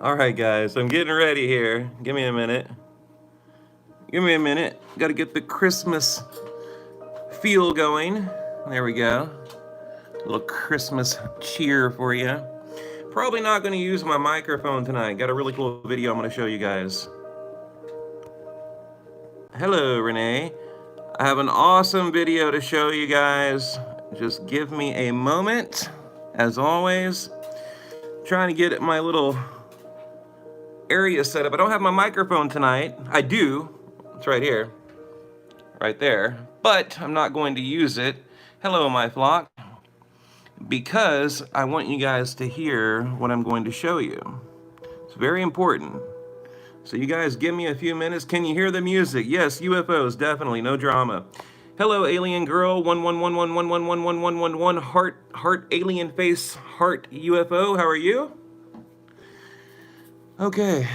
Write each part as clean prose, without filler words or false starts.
All right, guys, I'm getting ready here. Give me a minute. Give me a minute. Got to get the Christmas feel going. There we go. A little Christmas cheer for you. Probably not going to use my microphone tonight. Got a really cool video I'm going to show you guys. Hello, Renee. I have an awesome video to show you guys. Just give me a moment. As always, trying to get my little area set up. I don't have my microphone tonight. I do. It's right here. Right there. But I'm not going to use it. Hello, my flock. Because I want you guys to hear what I'm going to show you. It's very important. So you guys give me a few minutes. Can you hear the music? Yes, UFOs, definitely, no drama. Hello, alien girl, 11111111111 heart alien face heart UFO. How are you? Okay,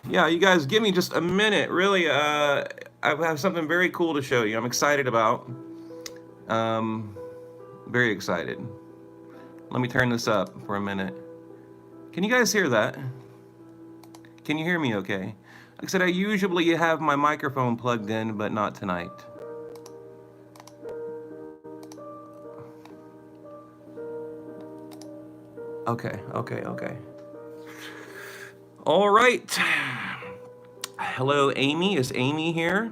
yeah, you guys give me just a minute. Really, I have something very cool to show you. I'm excited about. Very excited. Let me turn this up for a minute. Can you guys hear that? Can you hear me okay? Like I said, I usually have my microphone plugged in, but not tonight. Okay. All right. Hello, Amy. Is Amy here?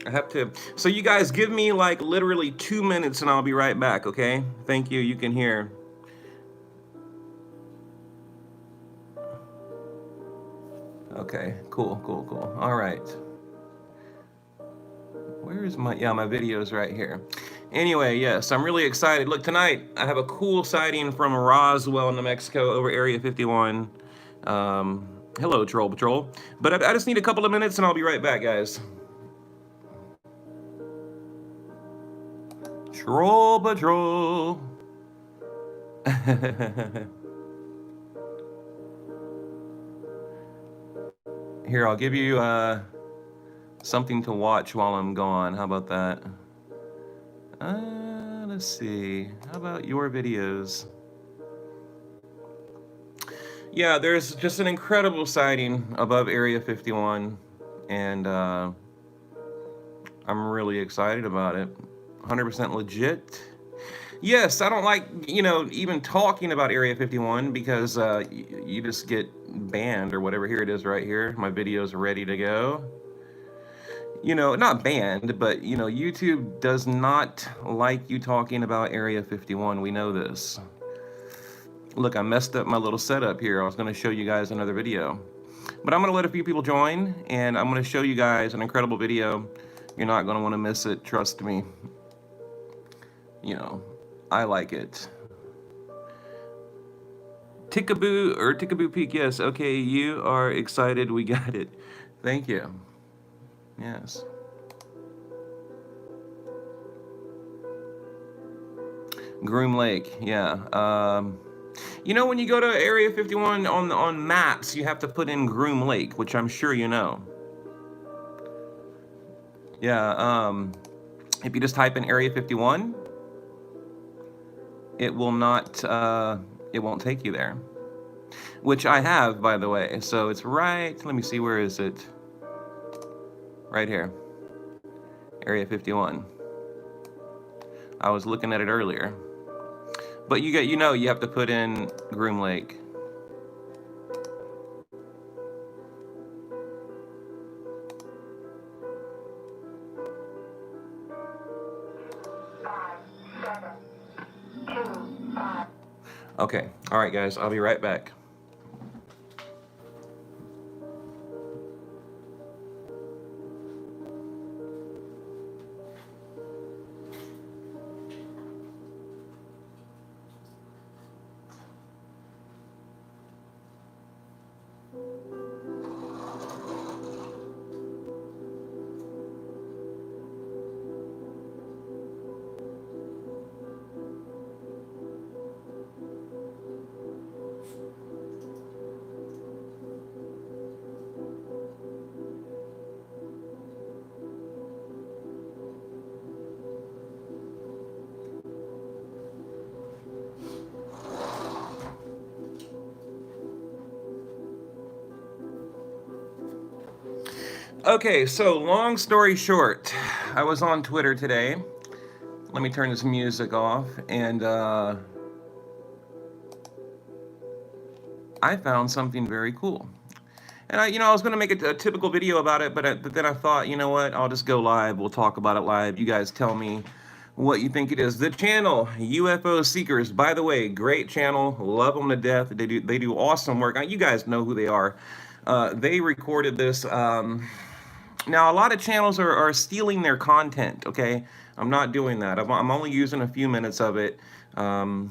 I have to. So you guys give me like literally 2 minutes and I'll be right back, okay? Thank you. You can hear. Okay, cool. All right. Where is my, yeah, my video's right here. Anyway, yes, I'm really excited. Look, tonight I have a cool sighting from Roswell, New Mexico over Area 51. Hello, Troll Patrol. But I just need a couple of minutes and I'll be right back, guys. Troll Patrol. Here, I'll give you something to watch while I'm gone. How about that? Let's see. How about your videos? Yeah, there's just an incredible sighting above Area 51, and I'm really excited about it. 100% legit. Yes, I don't like, even talking about Area 51 because you just get banned or whatever. Here it is right here. My video's ready to go. Not banned, but, YouTube does not like you talking about Area 51. We know this. Look, I messed up my little setup here. I was going to show you guys another video. But I'm going to let a few people join, and I'm going to show you guys an incredible video. You're not going to want to miss it, trust me. I like it. Tickaboo Peak, yes. Okay, you are excited. We got it. Thank you. Yes. Groom Lake, yeah. When you go to Area 51 on maps, you have to put in Groom Lake, which I'm sure you know. Yeah, if you just type in Area 51, it will not, it won't take you there. Which I have, by the way. So it's right, let me see, where is it? Right here. Area 51. I was looking at it earlier. But you have to put in Groom Lake. Okay, all right, guys, I'll be right back. Okay, so long story short, I was on Twitter today. Let me turn this music off, and I found something very cool. And I was going to make a typical video about it, but then I thought, you know what? I'll just go live. We'll talk about it live. You guys tell me what you think it is. The channel, UFO Seekers. By the way, great channel. Love them to death. They do awesome work. You guys know who they are. They recorded this. Now, a lot of channels are stealing their content, okay? I'm not doing that. I'm only using a few minutes of it. I've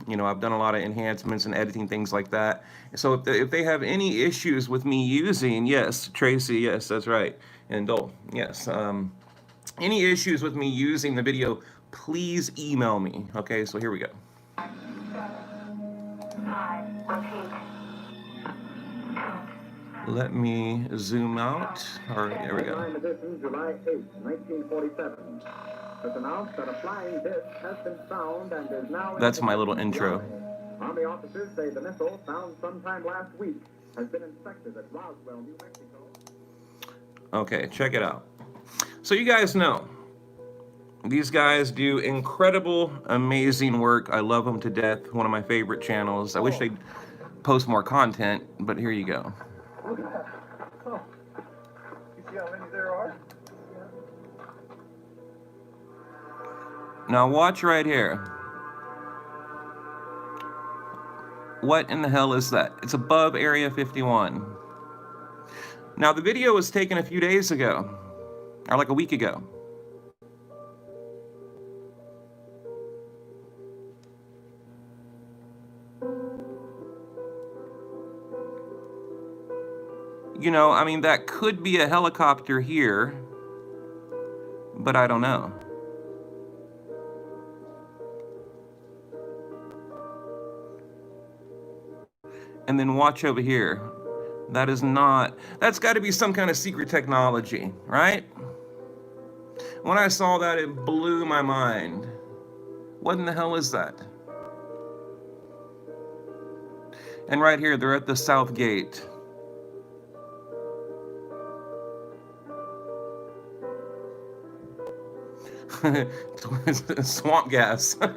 done a lot of enhancements and editing, things like that. So if they have any issues with me using, yes, Tracy, yes, that's right, and Dole, yes. Any issues with me using the video, please email me. Okay, so here we go. Let me zoom out. All right, there we go. Edition, July 8, 1947. It's announced that a flying disc has been found and is now... That's my little intro. Army officers say the missile, found sometime last week, has been inspected at Roswell, New Mexico. Okay, check it out. So you guys know, these guys do incredible, amazing work. I love them to death. One of my favorite channels. I wish they'd post more content, but here you go. Look at that. Oh. You see how many there are? Now watch right here. What in the hell is that? It's above Area 51. Now the video was taken a few days ago, or like a week ago. I mean, that could be a helicopter here, but I don't know. And then watch over here. That's got to be some kind of secret technology, right? When I saw that, it blew my mind. What in the hell is that? And right here, they're at the south gate. Swamp gas. Well,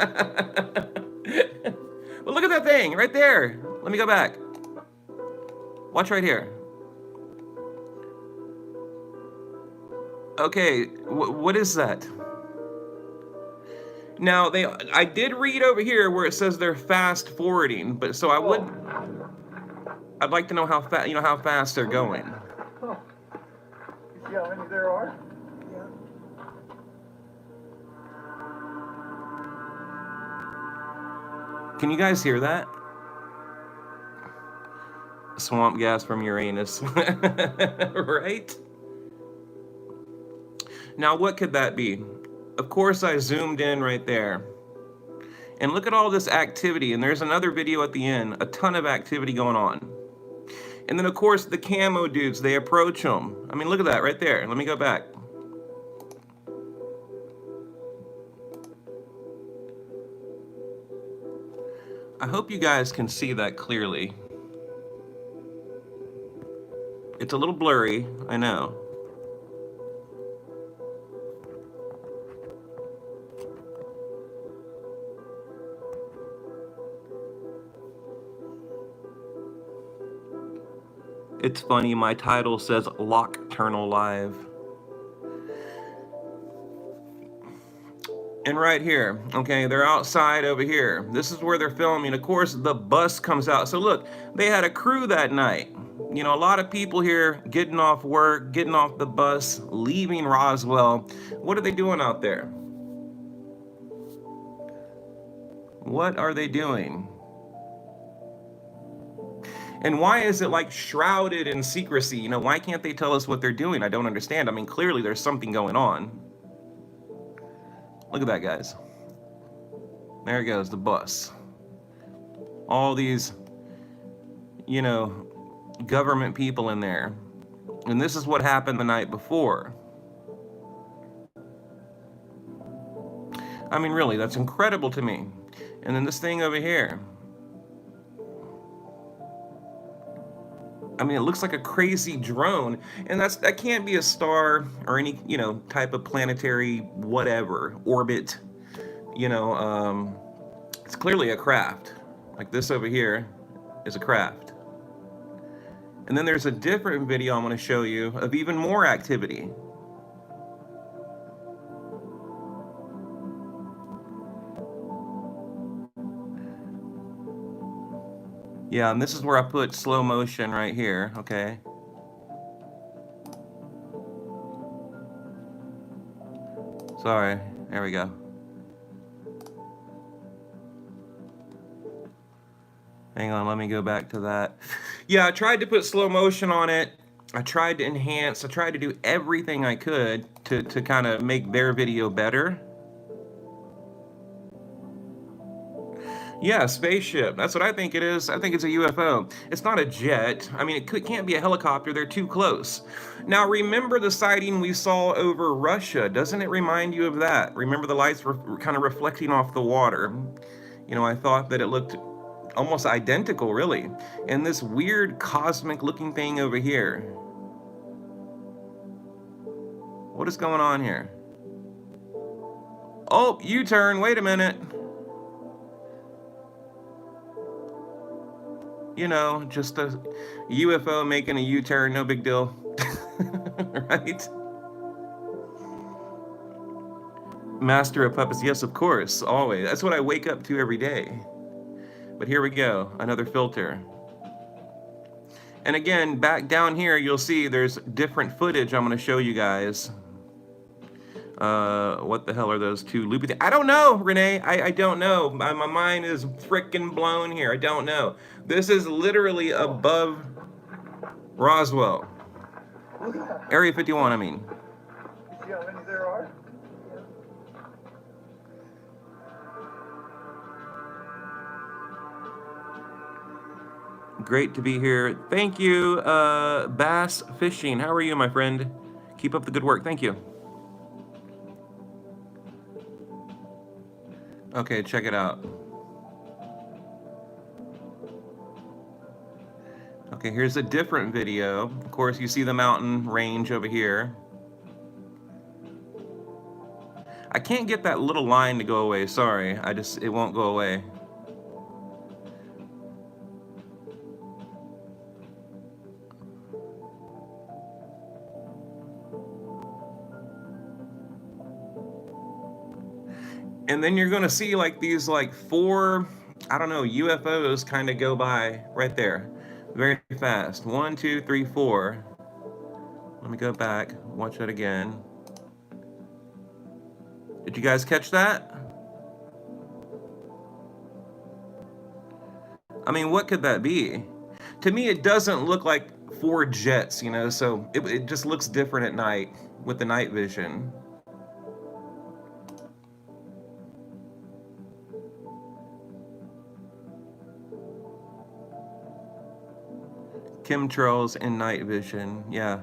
look at that thing right there. Let me go back. Watch right here. Okay, what is that? Now I did read over here where it says they're fast forwarding, but so I'd like to know how fast they're going. Oh. You see how many there are? Yeah. Can you guys hear that? Swamp gas from Uranus. Right? Now, what could that be? Of course, I zoomed in right there. And look at all this activity. And there's another video at the end. A ton of activity going on. And then, of course, the camo dudes, they approach them. I mean, look at that right there. Let me go back. I hope you guys can see that clearly. It's a little blurry, I know. It's funny, my title says Nocturnal Live. And right here, okay, they're outside over here. This is where they're filming. Of course, the bus comes out. So look, they had a crew that night. A lot of people here getting off work, getting off the bus, leaving Roswell. What are they doing out there? What are they doing? And why is it like shrouded in secrecy? Why can't they tell us what they're doing? I don't understand. I mean, clearly there's something going on. Look at that, guys. There goes the bus. All these, government people in there. And this is what happened the night before. I mean, really, that's incredible to me. And then this thing over here. I mean, it looks like a crazy drone, and that can't be a star or any, you know, type of planetary whatever orbit. You know, it's clearly a craft. Like this over here is a craft. And then there's a different video I'm going to show you of even more activity. Yeah, and this is where I put slow motion right here, okay? Sorry, there we go. Hang on, let me go back to that. Yeah, I tried to put slow motion on it. I tried to enhance. I tried to do everything I could to kind of make their video better. Yeah, spaceship. That's what I think it is. I think it's a UFO. It's not a jet. I mean, it can't be a helicopter. They're too close. Now, remember the sighting we saw over Russia. Doesn't it remind you of that? Remember the lights were kind of reflecting off the water. You know, I thought that it looked almost identical, really. And this weird cosmic looking thing over here. What is going on here? Oh, U-turn, wait a minute. You know, just a UFO making a U-turn, no big deal. Right? Master of puppets, yes, of course, always. That's what I wake up to every day. But here we go, another filter. And again, back down here, you'll see there's different footage I'm going to show you guys. What the hell are those two loopy things? I don't know, Renee. I don't know. My mind is freaking blown here. I don't know. This is literally above Roswell. Area 51, I mean. You see how many there are? Great to be here. Thank you, Bass Fishing. How are you, my friend? Keep up the good work. Thank you. Okay, check it out. Okay, here's a different video. Of course, you see the mountain range over here. I can't get that little line to go away. Sorry, it won't go away. And then you're gonna see like these like 4, I don't know, UFOs kind of go by right there, very fast. 1, 2, 3, 4. Let me go back, watch that again. Did you guys catch that? I mean, what could that be? To me, it doesn't look like 4 jets, you know, so it just looks different at night with the night vision. Chemtrails and night vision, yeah.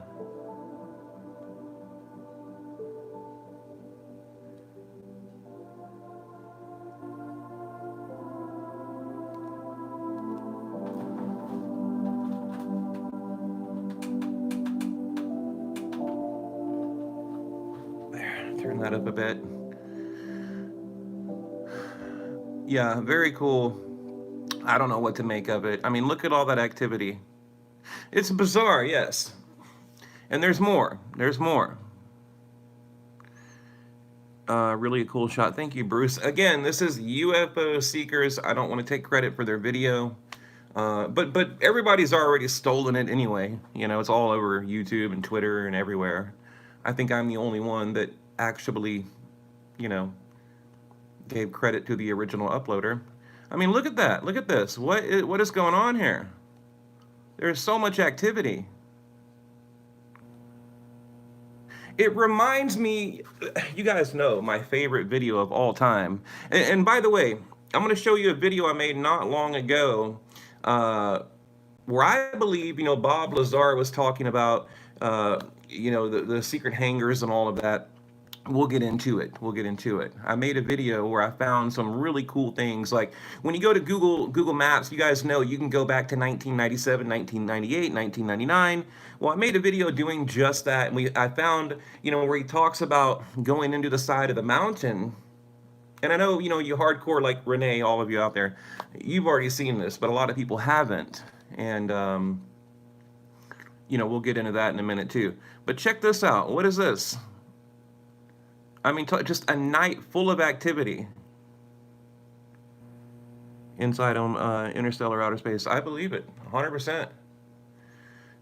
There, turn that up a bit. Yeah, very cool. I don't know what to make of it. I mean, look at all that activity. It's bizarre, yes. And there's more. There's more. Really a cool shot. Thank you, Bruce. Again, this is UFO Seekers. I don't want to take credit for their video. But everybody's already stolen it anyway. You know, it's all over YouTube and Twitter and everywhere. I think I'm the only one that actually, you know, gave credit to the original uploader. I mean, look at that. Look at this. What is going on here? There's so much activity. It reminds me, you guys know my favorite video of all time. And by the way, I'm going to show you a video I made not long ago where I believe, you know, Bob Lazar was talking about, you know, the secret hangars and all of that. we'll get into it. We'll get into it. I made a video where I found some really cool things. Like when you go to Google Maps, you guys know you can go back to 1997, 1998, 1999. Well, I made a video doing just that, and I found, you know, where he talks about going into the side of the mountain. And I know, you know, you hardcore like Renee, all of you out there, you've already seen this, but a lot of people haven't. And you know, we'll get into that in a minute too. But check this out. What is this? I mean, just a night full of activity inside interstellar outer space. I believe it, 100%.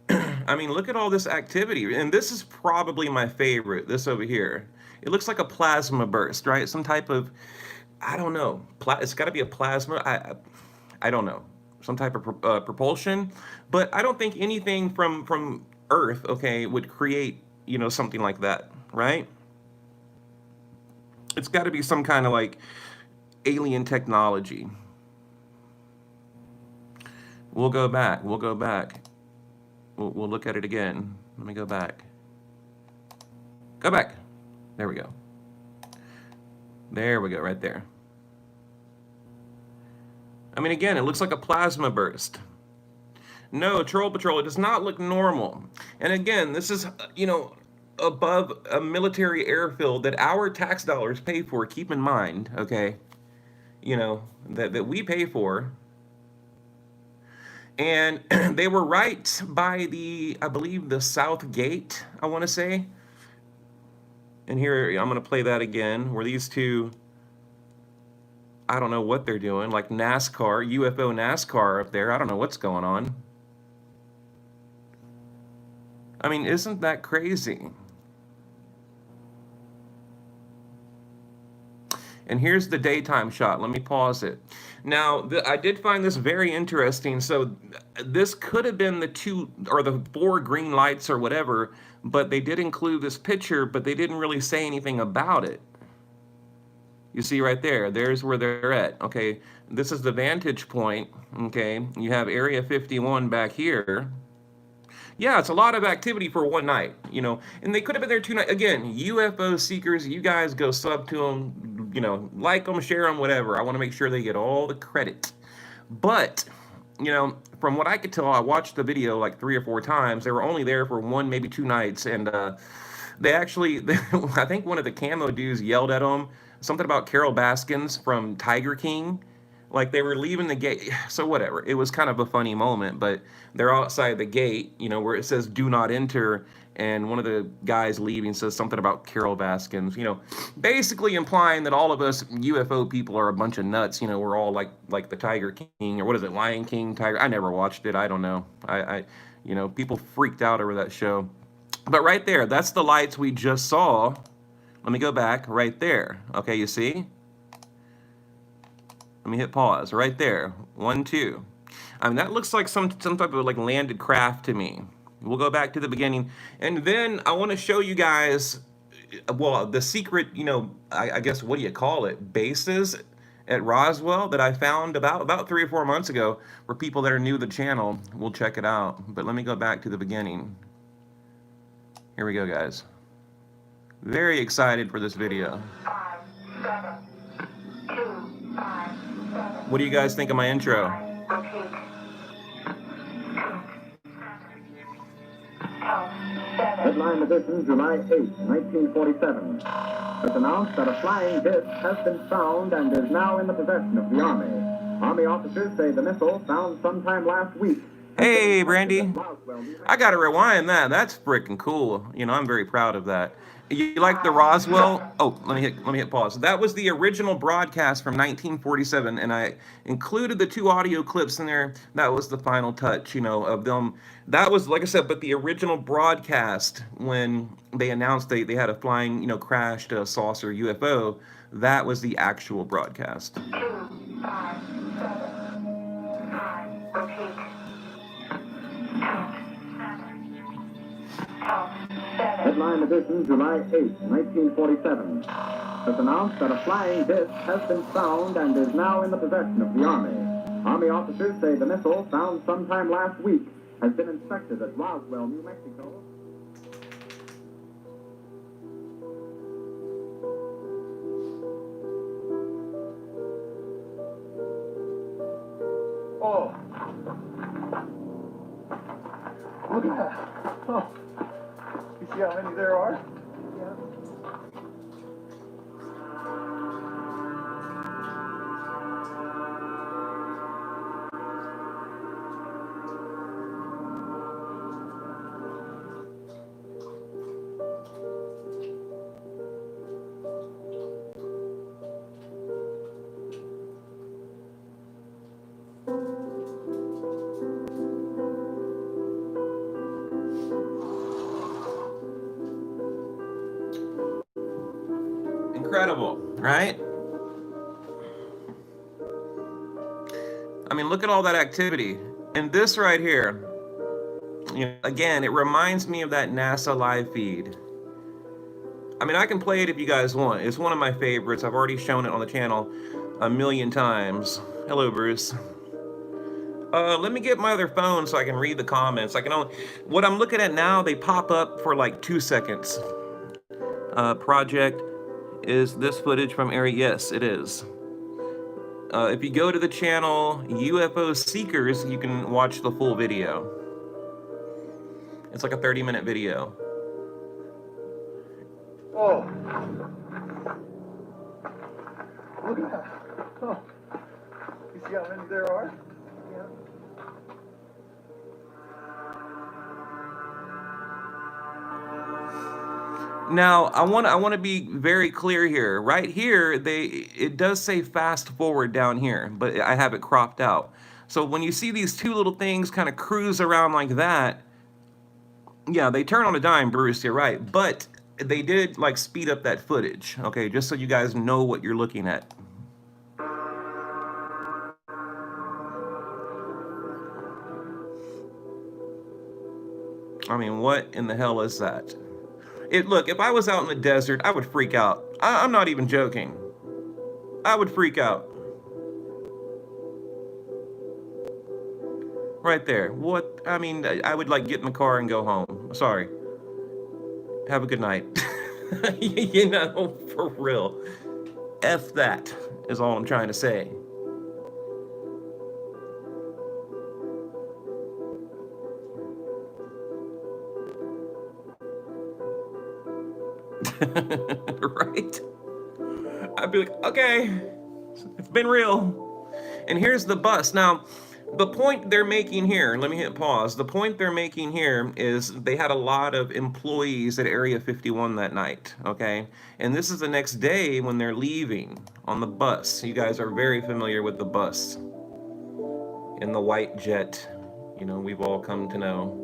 I mean, look at all this activity. And this is probably my favorite, this over here. It looks like a plasma burst, right? Some type of, I don't know. It's got to be a plasma. I don't know. Some type of propulsion. But I don't think anything from Earth, okay, would create, you know, something like that, right? It's got to be some kind of like alien technology. We'll go back. We'll go back. We'll look at it again. Let me go back. Go back. There we go. There we go, right there. I mean, again, it looks like a plasma burst. No, Troll Patrol, it does not look normal. And again, this is, you know, above a military airfield that our tax dollars pay for, keep in mind, okay? You know, that we pay for. And they were right by the, I believe, the South Gate, I want to say. And here, I'm going to play that again, where these two, I don't know what they're doing, like NASCAR, UFO NASCAR up there. I don't know what's going on. I mean, isn't that crazy? And here's the daytime shot. Let me pause it. Now, I did find this very interesting. So this could have been the 2 or the 4 green lights or whatever, but they did include this picture, but they didn't really say anything about it. You see right there, there's where they're at. Okay, this is the vantage point. Okay, you have Area 51 back here. Yeah, it's a lot of activity for one night, you know, and they could have been there 2 nights. Again, UFO seekers, you guys go sub to them, you know, like them, share them, whatever. I want to make sure they get all the credit. But, you know, from what I could tell, I watched the video like 3 or 4 times. They were only there for 1, maybe 2 nights. And they actually, I think one of the camo dudes yelled at them something about Carol Baskins from Tiger King. Like they were leaving the gate, so whatever. It was kind of a funny moment, but they're outside the gate, you know, where it says "Do not enter," and one of the guys leaving says something about Carol Baskins, you know, basically implying that all of us UFO people are a bunch of nuts. You know, we're all like the Tiger King, or what is it, Lion King, Tiger? I never watched it. I don't know. You know, people freaked out over that show. But right there, that's the lights we just saw. Let me go back right there. Okay, you see? Let me hit pause right there. 1, 2. I mean, that looks like some type of like landed craft to me. We'll go back to the beginning. And then I want to show you guys, well, the secret, you know, I guess, what do you call it? Bases at Roswell that I found about 3 or 4 months ago, for people that are new to the channel. We'll check it out. But let me go back to the beginning. Here we go, guys. Very excited for this video. 5, 7, 2, 5, 7. What do you guys think of my intro? Repeat. 2, 7. Headline edition, July 8, 1947. It's announced that a flying disc has been found and is now in the possession of the Army. Army officers say the missile, found sometime last week. Hey, Brandy. I gotta rewind that. That's freaking cool. You know, I'm very proud of that. You like the Roswell? Oh, let me hit pause. That was the original broadcast from 1947, and I included the 2 audio clips in there. That was the final touch, you know, of them. That was, like I said, but the original broadcast when they announced they had a flying, you know, crashed saucer UFO. That was the actual broadcast. 2, 5, 7, 5. Repeat. 2, 7. Headline edition, July 8, 1947. It's announced that a flying disc has been found and is now in the possession of the Army. Army officers say the missile, found sometime last week, has been inspected at Roswell, New Mexico. Look at that. Oh. You see how many there are? Incredible, right? I mean, look at all that activity. And this right here, you know, again, it reminds me of that NASA live feed. I mean, I can play it if you guys want. It's one of my favorites. I've already shown it on the channel a million times. Hello, Bruce. Let me get my other phone so I can read the comments. I can only, what I'm looking at now, they pop up for like 2 seconds. Project, is this footage from Area? Yes, it is. If you go to the channel UFO Seekers, you can watch the full video. It's like a 30-minute video. Oh. Look at that. Oh. You see how many there are? Yeah. Now, I want to be very clear here. Right here, it does say fast forward down here, but I have it cropped out. So when you see these two little things kind of cruise around like that, yeah, they turn on a dime, Bruce, you're right. But they did like speed up that footage, okay, just so you guys know what you're looking at. I mean, what in the hell is that? Look, if I was out in the desert, I would freak out. I'm not even joking. I would freak out. Right there. What? I mean, I would like get in the car and go home. Sorry. Have a good night. You know, for real. F that is all I'm trying to say. Right? I'd be like, okay, it's been real. And here's the bus. Now, the point they're making here, let me hit pause. The point they're making here is they had a lot of employees at Area 51 that night, okay? And this is the next day when they're leaving on the bus. You guys are very familiar with the bus in the white jet, you know, we've all come to know.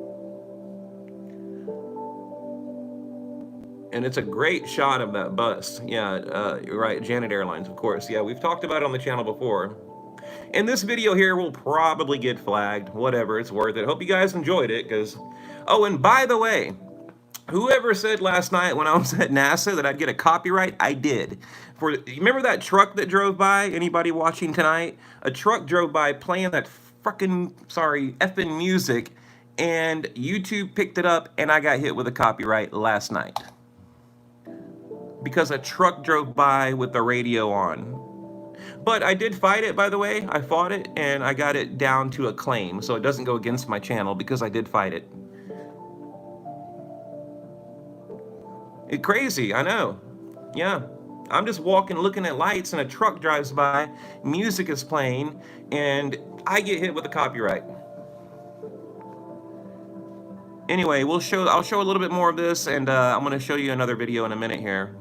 And it's a great shot of that bus. Yeah, you're right, Janet Airlines, of course. Yeah, we've talked about it on the channel before. And this video here will probably get flagged. Whatever, it's worth it. Hope you guys enjoyed it, because... Oh, and by the way, whoever said last night when I was at NASA that I'd get a copyright, I did. You remember that truck that drove by? Anybody watching tonight? A truck drove by playing that effing music, and YouTube picked it up, and I got hit with a copyright last night. Because a truck drove by with the radio on. But I did fight it, by the way. I fought it, and I got it down to a claim, so it doesn't go against my channel because I did fight it. It's crazy, I know. Yeah. I'm just walking, looking at lights, and a truck drives by, music is playing, and I get hit with a copyright. Anyway, I'll show a little bit more of this, and I'm going to show you another video in a minute here.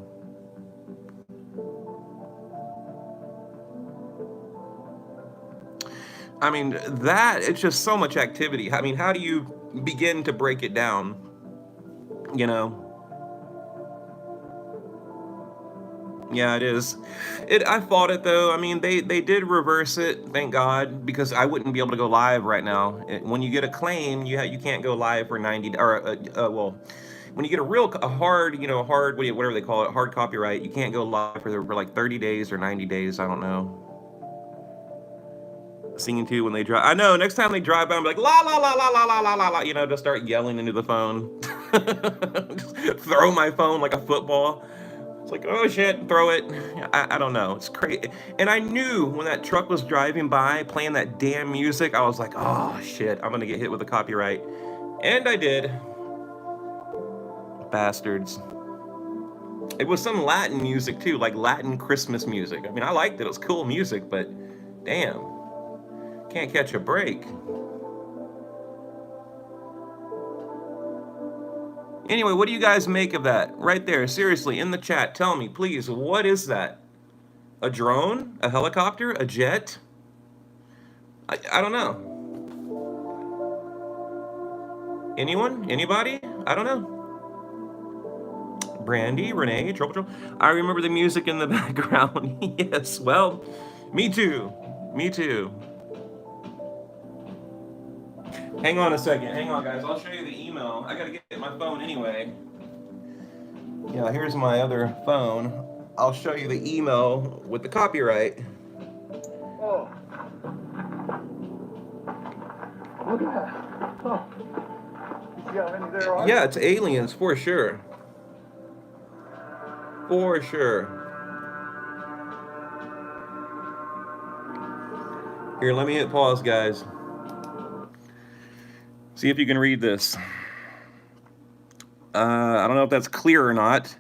I mean, it's just so much activity. I mean, how do you begin to break it down? You know? Yeah, it is. I fought it, though. I mean, they did reverse it, thank God, because I wouldn't be able to go live right now. When you get a claim, you can't go live for 90, or, well, when you get a hard, whatever they call it, hard copyright, you can't go live for like 30 days or 90 days, I don't know. Singing to when they drive. I know, next time they drive by, I'm like, la la la la la la la la la, you know, just start yelling into the phone. Just throw my phone like a football. It's like, oh shit, throw it. I don't know, it's crazy. And I knew when that truck was driving by playing that damn music, I was like, oh shit, I'm gonna get hit with a copyright. And I did. Bastards. It was some Latin music too, like Latin Christmas music. I mean, I liked it. It was cool music, but damn, can't catch a break. Anyway, what do you guys make of that? Right there, seriously, in the chat, tell me, please, what is that? A drone? A helicopter? A jet? I don't know. Anyone? Anybody? I don't know. Brandy, Renee, Trouble. I remember the music in the background. Yes, well, me too. Me too. Hang on a second. Hang on, guys. I'll show you the email. I gotta get my phone anyway. Yeah, here's my other phone. I'll show you the email with the copyright. Oh. Look at that. Oh. You see how many there are? Yeah, it's aliens for sure. For sure. Here, let me hit pause, guys. See if you can read this. I don't know if that's clear or not,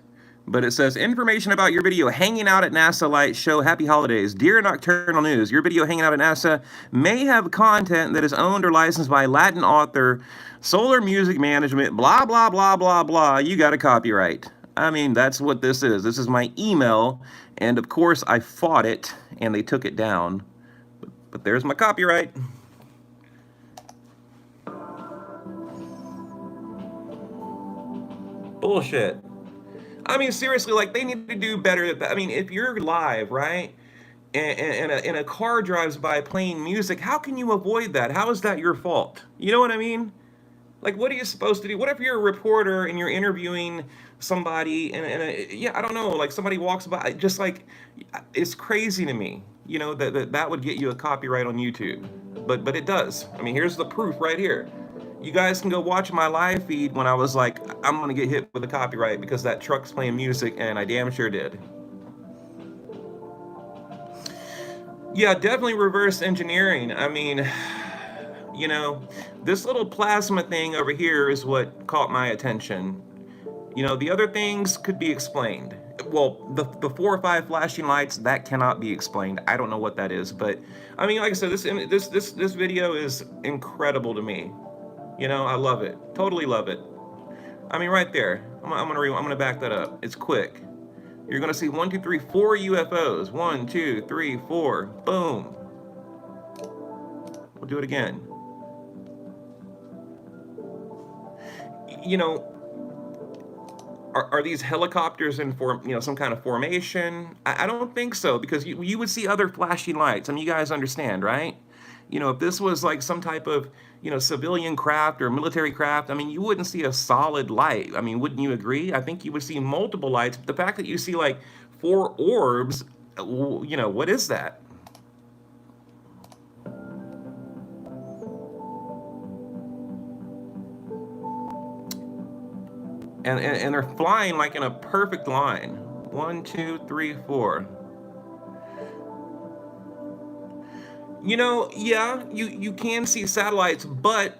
but it says, information about your video hanging out at NASA Light Show. Happy holidays. Dear Nocturnal News, your video hanging out at NASA may have content that is owned or licensed by Latin author, Solar Music Management, blah, blah, blah, blah, blah. You got a copyright. I mean, that's what this is. This is my email, and of course I fought it, and they took it down. But there's my copyright. Bullshit. I mean, seriously, like, they need to do better. I mean, if you're live, right, and a car drives by playing music, how can you avoid that? How is that your fault? You know what I mean? Like, what are you supposed to do? What if you're a reporter and you're interviewing somebody and yeah, I don't know, like somebody walks by, just like, it's crazy to me, you know, that would get you a copyright on YouTube. But it does. I mean, here's the proof right here. You guys can go watch my live feed when I was like, I'm gonna get hit with a copyright because that truck's playing music, and I damn sure did. Yeah, definitely reverse engineering. I mean, you know, this little plasma thing over here is what caught my attention. You know, the other things could be explained. Well, the 4 or 5 flashing lights, that cannot be explained. I don't know what that is, but I mean, like I said, this video is incredible to me. You know, I love it. Totally love it. I mean, right there. I'm gonna back that up. It's quick. You're gonna see 1, 2, 3, 4 UFOs. 1, 2, 3, 4. Boom. We'll do it again. You know, are these helicopters in some kind of formation? I don't think so, because you would see other flashing lights. I mean, you guys understand, right? You know, if this was like some type of, you know, civilian craft or military craft, I mean, you wouldn't see a solid light. I mean, wouldn't you agree? I think you would see multiple lights. But the fact that you see like 4 orbs, you know, what is that? And they're flying like in a perfect line. 1, 2, 3, 4. You know, yeah, you can see satellites, but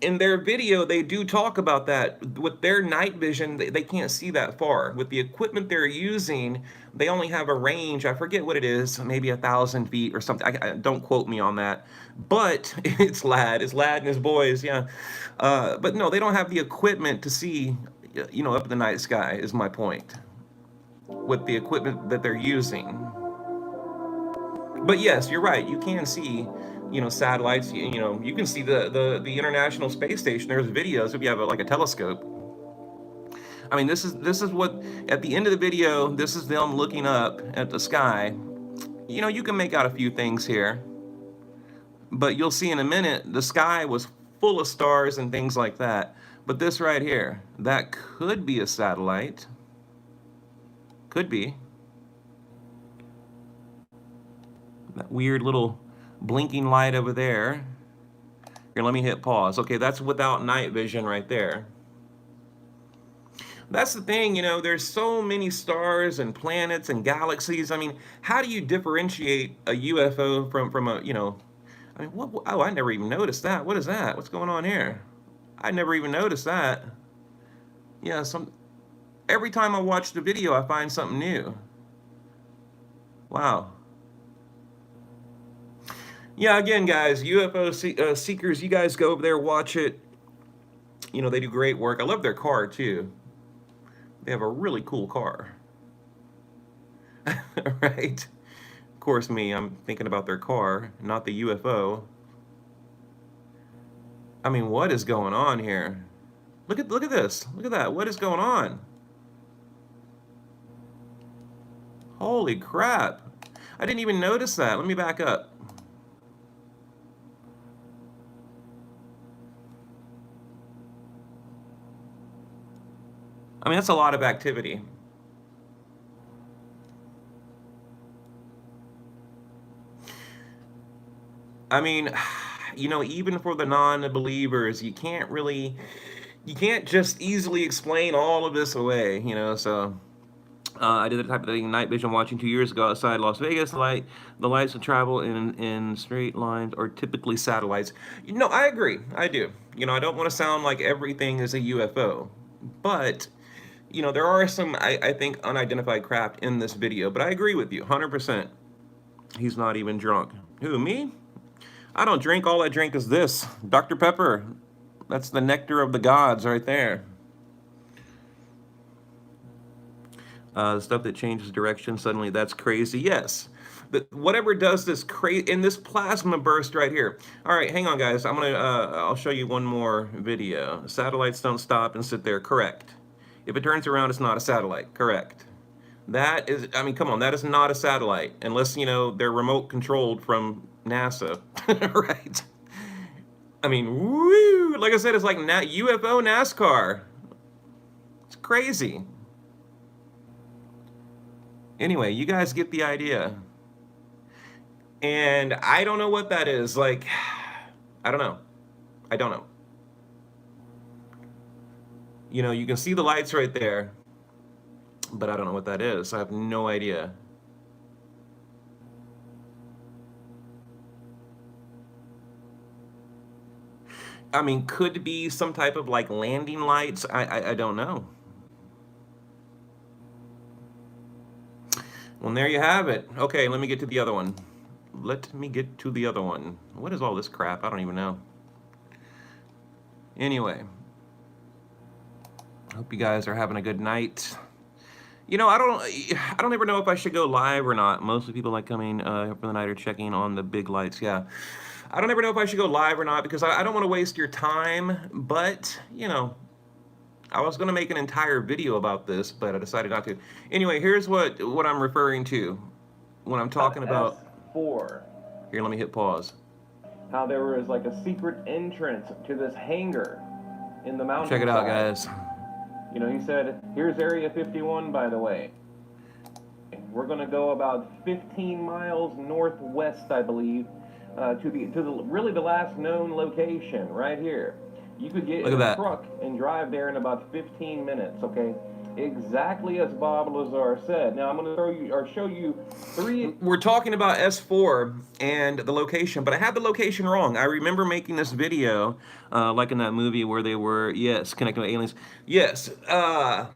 in their video, they do talk about that. With their night vision, they can't see that far. With the equipment they're using, they only have a range, I forget what it is, maybe 1,000 feet or something. Don't quote me on that. But it's Ladd and his boys, yeah. But no, they don't have the equipment to see, you know, up in the night sky, is my point. With the equipment that they're using. But yes, you're right. You can see, you know, satellites. You know, you can see the International Space Station. There's videos if you have like a telescope. I mean, this is what, at the end of the video, this is them looking up at the sky. You know, you can make out a few things here, but you'll see in a minute the sky was full of stars and things like that. But this right here, that could be a satellite. Could be. That weird little blinking light over there. Here, let me hit pause. Okay, that's without night vision right there. That's the thing, you know, there's so many stars and planets and galaxies. I mean, how do you differentiate a UFO from a, you know, I mean, what, oh, I never even noticed that. What is that? What's going on here? I never even noticed that. Yeah, every time I watch the video, I find something new. Wow. Yeah, again, guys, UFO seekers, you guys go over there, watch it. You know, they do great work. I love their car, too. They have a really cool car. Right? Of course, I'm thinking about their car, not the UFO. I mean, what is going on here? Look at this. Look at that. What is going on? Holy crap. I didn't even notice that. Let me back up. I mean, that's a lot of activity. I mean, you know, even for the non-believers, you can't just easily explain all of this away, you know, so I did the type of thing night vision watching 2 years ago outside Las Vegas. The lights that travel in straight lines are typically satellites. You know, I agree. I do. You know, I don't want to sound like everything is a UFO, but you know, there are some, I think, unidentified craft in this video, but I agree with you, 100%. He's not even drunk. Who, me? I don't drink. All I drink is this, Dr. Pepper. That's the nectar of the gods right there. Stuff that changes direction suddenly, that's crazy. Yes. Whatever does this in this plasma burst right here. All right, hang on, guys. I'll show you one more video. Satellites don't stop and sit there. Correct. If it turns around, it's not a satellite. Correct. That is, I mean, come on, that is not a satellite, unless, you know, they're remote controlled from NASA, right? I mean, woo! Like I said, it's like UFO NASCAR. It's crazy. Anyway, you guys get the idea. And I don't know what that is. Like, I don't know. I don't know. You know, you can see the lights right there, but I don't know what that is. I have no idea. I mean, could be some type of like landing lights. I don't know. Well, there you have it. Okay, let me get to the other one. Let me get to the other one. What is all this crap? I don't even know. Anyway, hope you guys are having a good night. You know, I don't ever know if I should go live or not. Most of the people like coming for the night are checking on the big lights. Yeah, I don't ever know if I should go live or not because I don't want to waste your time. But you know, I was going to make an entire video about this, but I decided not to. Anyway, here's what I'm referring to when I'm talking about S4. Here, let me hit pause. How there was like a secret entrance to this hangar in the mountain. Check it out, guys. You know, he said, here's Area 51, by the way. We're going to go about 15 miles northwest, I believe, to the really the last known location right here. You could get in a truck and drive there in about 15 minutes, okay? Exactly as Bob Lazar said. Now I'm going to show you three. We're talking about S4 and the location, but I had the location wrong. I remember making this video, like in that movie where they were, yes, connecting with aliens. Yes, I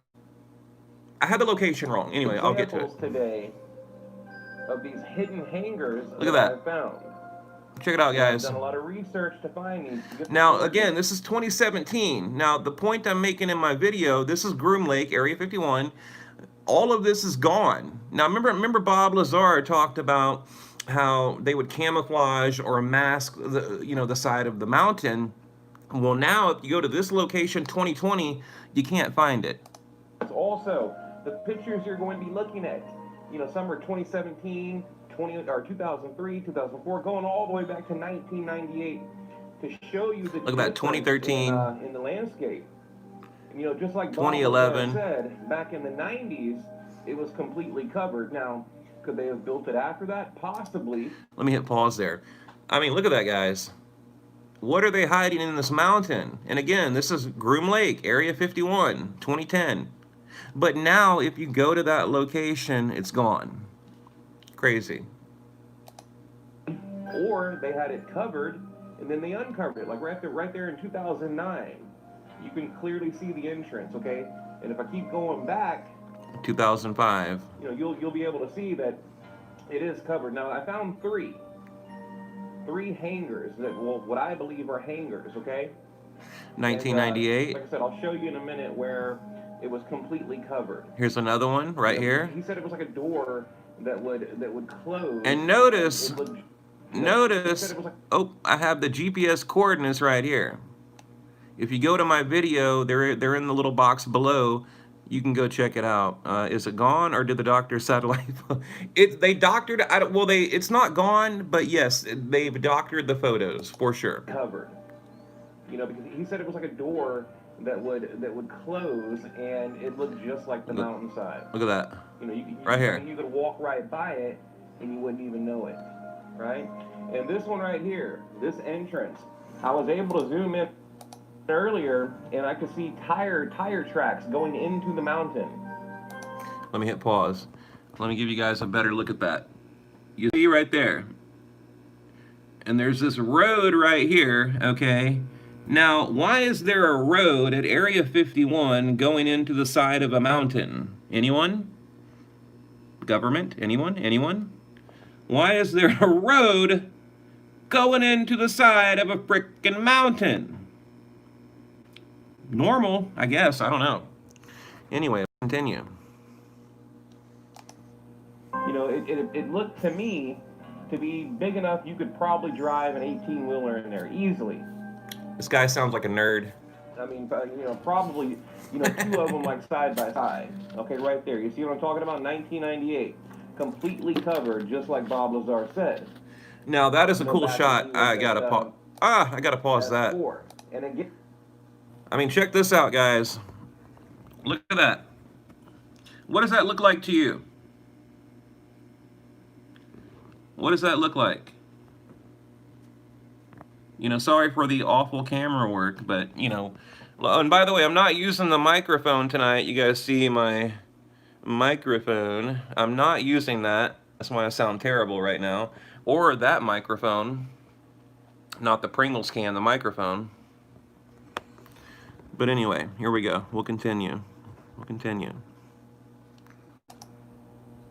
had the location wrong. Anyway, I'll get to it. Today of these hidden hangars. Look at that. I found. Check it out, guys. I've done a lot of research to find these. Now, again, this is 2017. Now, the point I'm making in my video, this is Groom Lake, Area 51. All of this is gone. Now, remember Bob Lazar talked about how they would camouflage or mask the side of the mountain. Well, now, if you go to this location, 2020, you can't find it. Also, the pictures you're going to be looking at, you know, some are 2017, 2003, 2004, going all the way back to 1998 to show you the look at that 2013 in the landscape. And, you know, just like 2011 said, back in the 90s, it was completely covered. Now, could they have built it after that? Possibly. Let me hit pause there. I mean, look at that, guys. What are they hiding in this mountain? And again, this is Groom Lake, Area 51, 2010. But now, if you go to that location, it's gone. Crazy. Or they had it covered, and then they uncovered it, like right there in 2009. you can clearly see the entrance, okay? And if I keep going back, 2005. you know, you'll be able to see that it is covered. Now, I found three hangars that, well, what I believe are hangars, okay? 1998. And, like I said, I'll show you in a minute where it was completely covered. Here's another one right here. He said it was like a door that would close. And notice, It would- notice, oh, I have the GPS coordinates right here. If you go to my video, they're in the little box below. You can go check it out. Is it gone, or did the doctor satellite? They doctored. It's not gone, but yes, they've doctored the photos for sure. Covered. You know, because he said it was like a door that would close, and it looked just like the mountainside. Look at that. You know, Right here. You could walk right by it, and you wouldn't even know it, right? And this one right here, this entrance, I was able to zoom in earlier, and I could see tire tracks going into the mountain. Let me hit pause. Let me give you guys a better look at that. You see right there. And there's this road right here, okay? Now, why is there a road at Area 51 going into the side of a mountain? Anyone? Government? Anyone? Anyone? Why is there a road going into the side of a frickin' mountain? Normal, I guess. I don't know. Anyway, continue. You know, it looked to me to be big enough you could probably drive an 18-wheeler in there easily. This guy sounds like a nerd. I mean, you know, probably, you know, two of them like side by side. Okay, right there. You see what I'm talking about? 1998. Completely covered, just like Bob Lazar said. Now, that is a cool shot. I gotta pause. I gotta pause that. And again, I mean, check this out, guys. Look at that. What does that look like to you? What does that look like? You know, sorry for the awful camera work, but, you know, and by the way, I'm not using the microphone tonight. You guys see my microphone. I'm not using that. That's why I sound terrible right now. Or that microphone. Not the Pringles can, the microphone. But anyway, here we go. We'll continue. We'll continue.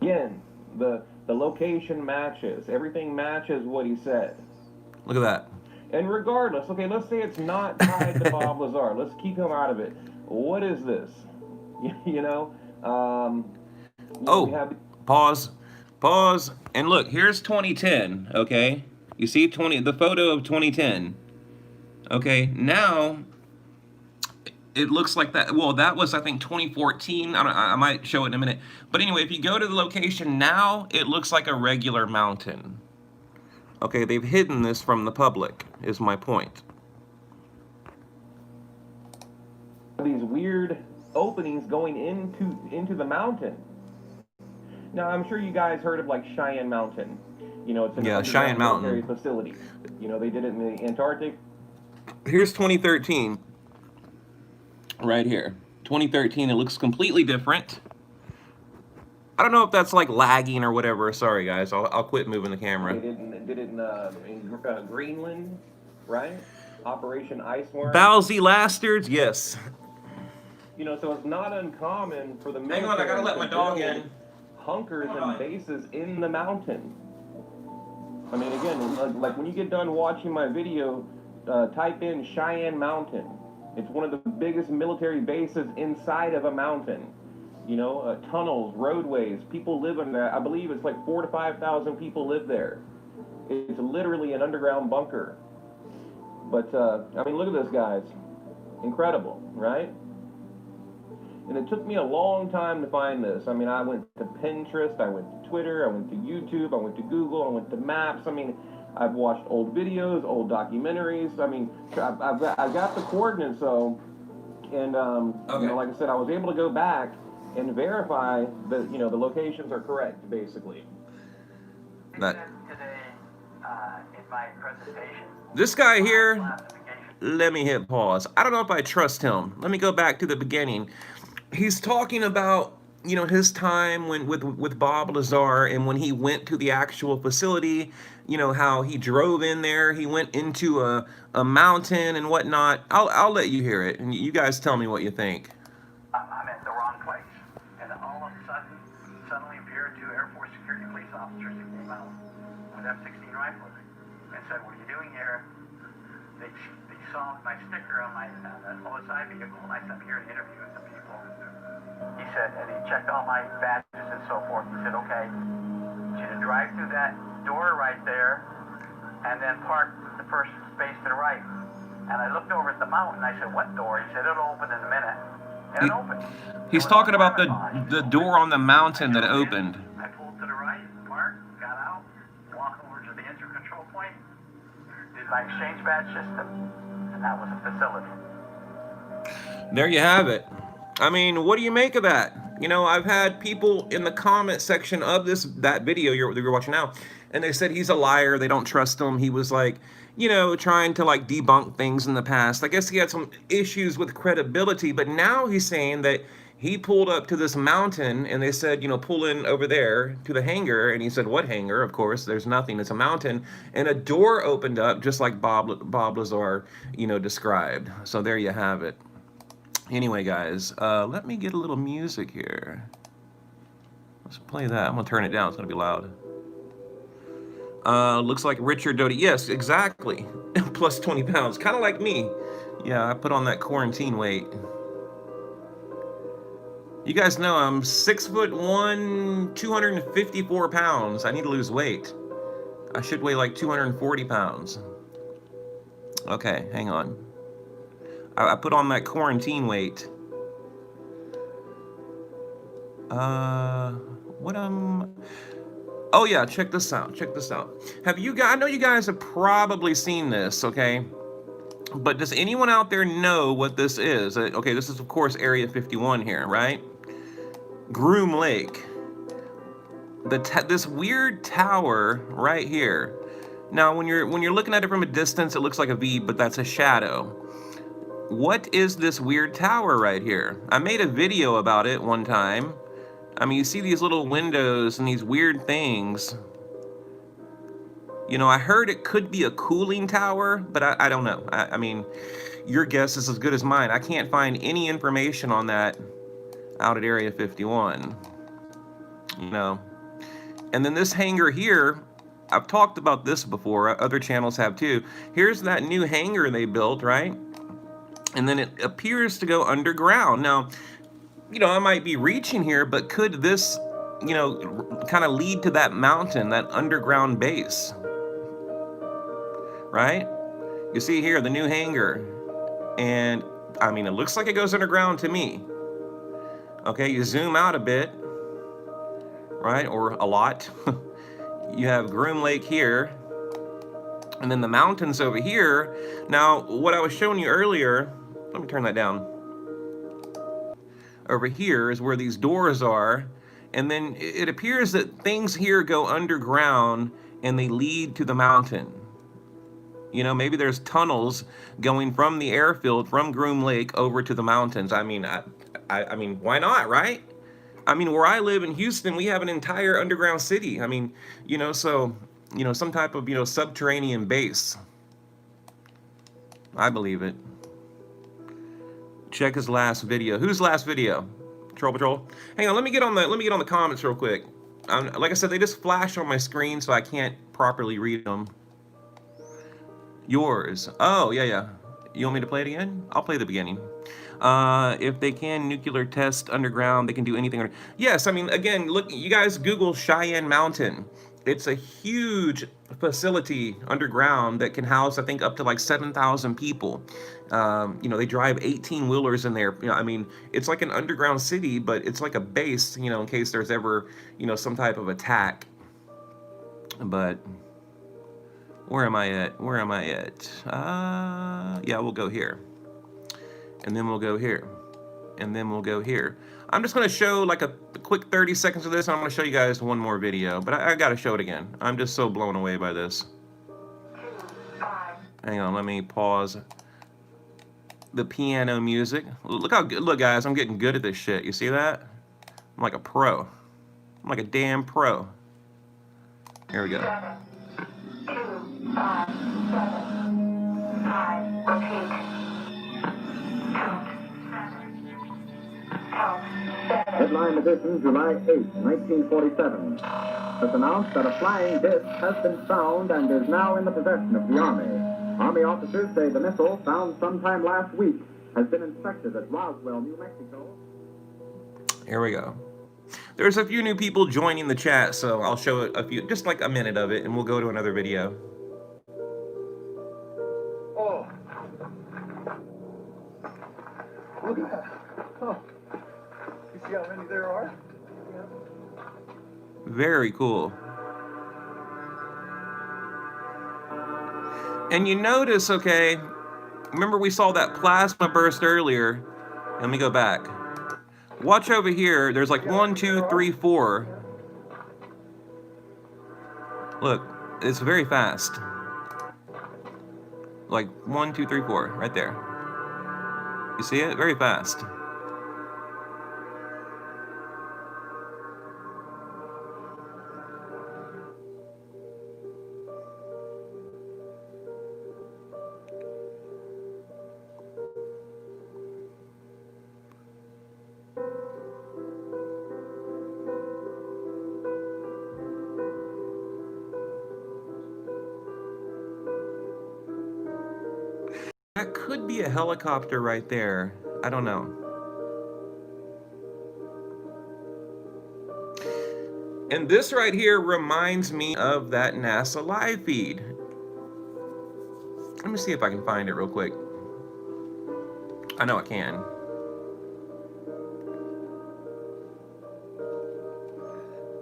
Again, the location matches. Everything matches what he said. Look at that. And regardless, okay, let's say it's not tied to Bob Lazar. Let's keep him out of it. What is this? You know? Pause. Pause. And look, here's 2010, okay? You see the photo of 2010. Okay, now it looks like that. Well, that was, I think, 2014. I might show it in a minute. But anyway, if you go to the location now, it looks like a regular mountain. Okay, they've hidden this from the public, is my point. These weird openings going into the mountain. Now, I'm sure you guys heard of like Cheyenne Mountain. You know, it's an Cheyenne Mountain facility. You know, they did it in the Antarctic. Here's 2013. Right here. 2013, it looks completely different. I don't know if that's like lagging or whatever. Sorry, guys. I'll quit moving the camera. They did it in Greenland, right? Operation Iceworm. Bowsy Lastards, yes. You know, so it's not uncommon for the Hang on, I gotta let my dog in. Hunkers and bases in the mountain. I mean, again, like when you get done watching my video, type in Cheyenne Mountain. It's one of the biggest military bases inside of a mountain. You know, tunnels, roadways, people live in there. I believe it's like 4,000 to 5,000 people live there. It's literally an underground bunker. But, I mean, look at this, guys. Incredible, right? And it took me a long time to find this. I mean, I went to Pinterest, I went to Twitter, I went to YouTube, I went to Google, I went to Maps. I mean, I've watched old videos, old documentaries. I mean, I've got the coordinates, though. And, you know, like I said, I was able to go back and verify that, you know, the locations are correct, basically. That. Today, in my presentation, This guy here, let me hit pause. I don't know if I trust him. Let me go back to the beginning. He's talking about you know, his time when with Bob Lazar, and when he went to the actual facility, you know, how he drove in there, he went into a mountain and whatnot. I'll let you hear it, and you guys tell me what you think. I'm at the wrong place. And all of a sudden, suddenly appeared two Air Force security police officers who came out with F-16 rifles and said, "What are you doing here?" They saw my sticker on my OSI vehicle, and I said, "I'm here to interview with some people." He said, and he checked all my badges and so forth. He said, "Okay, I want you to drive through that door right there and then park the first space to the right." And I looked over at the mountain. I said, "What door?" He said, "It'll open in a minute." And it opened. He's talking about the door on the mountain that opened. I pulled to the right, parked, got out, walked over to the entry control point, did my exchange badge system, and that was a facility. There you have it. I mean, what do you make of that? You know, I've had people in the comment section of that video you're watching now, and they said he's a liar. They don't trust him. He was like, you know, trying to like debunk things in the past. I guess he had some issues with credibility, but now he's saying that he pulled up to this mountain, and they said, you know, pull in over there to the hangar, and he said, "What hangar?" Of course, there's nothing. It's a mountain, and a door opened up, just like Bob Lazar, you know, described. So there you have it. Anyway, guys, let me get a little music here. Let's play that. I'm gonna turn it down. It's gonna be loud. Looks like Richard Doty. Yes, exactly. Plus 20 pounds, kind of like me. Yeah, I put on that quarantine weight. You guys know I'm 6'1", 254 pounds. I need to lose weight. I should weigh like 240 pounds. Okay, hang on. I put on that quarantine weight. Oh yeah, check this out. Check this out. Have you guys? I know you guys have probably seen this, okay? But does anyone out there know what this is? Okay, this is of course Area 51 here, right? Groom Lake. This weird tower right here. Now, when you're looking at it from a distance, it looks like a V, but that's a shadow. What is this weird tower right here? I made a video about it one time. I mean, you see these little windows and these weird things. You know, I heard it could be a cooling tower, but I don't know. I mean, your guess is as good as mine. I can't find any information on that out at Area 51. You know. And then this hangar here, I've talked about this before. Other channels have too. Here's that new hangar they built, right? And then it appears to go underground. Now, you know, I might be reaching here, but could this, you know, kind of lead to that mountain, that underground base? Right? You see here, the new hangar. And, I mean, it looks like it goes underground to me. Okay, you zoom out a bit, right? Or a lot. You have Groom Lake here. And then the mountains over here. Now, what I was showing you earlier, let me turn that down. Over here is where these doors are. And then it appears that things here go underground and they lead to the mountain. You know, maybe there's tunnels going from the airfield, from Groom Lake over to the mountains. I mean, I mean, why not, right? I mean, where I live in Houston, we have an entire underground city. I mean, you know, so, you know, some type of, you know, subterranean base. I believe it. Check his last video. Whose last video? Troll Patrol. Hang on, let me get on the comments real quick. Like I said, they just flash on my screen, so I can't properly read them. Yours. Oh, yeah. You want me to play it again? I'll play the beginning. If they can nuclear test underground, they can do anything. Yes, I mean, again, look, you guys Google Cheyenne Mountain. It's a huge facility underground that can house, I think, up to like 7,000 people. You know, they drive 18-wheelers in there. You know, I mean, it's like an underground city, but it's like a base, you know, in case there's ever, you know, some type of attack. But where am I at? Where am I at? Yeah, we'll go here. And then we'll go here. And then we'll go here. I'm just going to show like a quick 30 seconds of this. And I'm going to show you guys one more video. But I got to show it again. I'm just so blown away by this. Hang on, let me pause the piano music. Look how good. Look, guys, I'm getting good at this shit. You see that? I'm like a pro. I'm like a damn pro. Here we go. 7, 2, 5, 7, 5, repeat. 7. Headline edition, July 8, 1947. Has announced that a flying disc has been found and is now in the possession of the Army. Army officers say the missile, found sometime last week, has been inspected at Roswell, New Mexico. Here we go. There's a few new people joining the chat, so I'll show a few, just like a minute of it, and we'll go to another video. Oh. Look at that. Oh. You see how many there are? Very cool. And you notice, okay, remember we saw that plasma burst earlier. Let me go back. Watch over here. There's like 1, 2, 3, 4. Look, it's very fast. Like 1, 2, 3, 4, right there. You see it? Very fast. That could be a helicopter right there. I don't know. And this right here reminds me of that NASA live feed. Let me see if I can find it real quick. I know I can.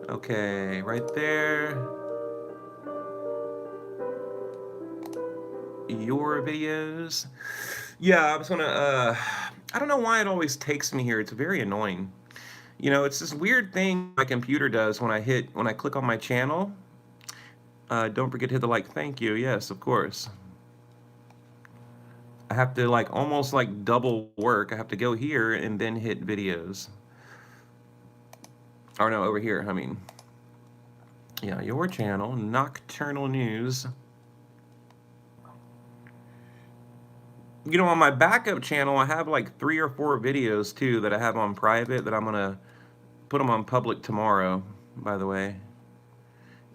Okay, right there. Your videos. Yeah, I was gonna, I don't know why it always takes me here. It's very annoying. You know, it's this weird thing my computer does when I click on my channel. Don't forget to hit the like, thank you. Yes, of course. I have to like almost like double work. I have to go here and then hit videos. Or no, over here, I mean. Yeah, your channel, Nocturnal News. You know, on my backup channel, I have like 3 or 4 videos too that I have on private that I'm gonna put them on public tomorrow, by the way.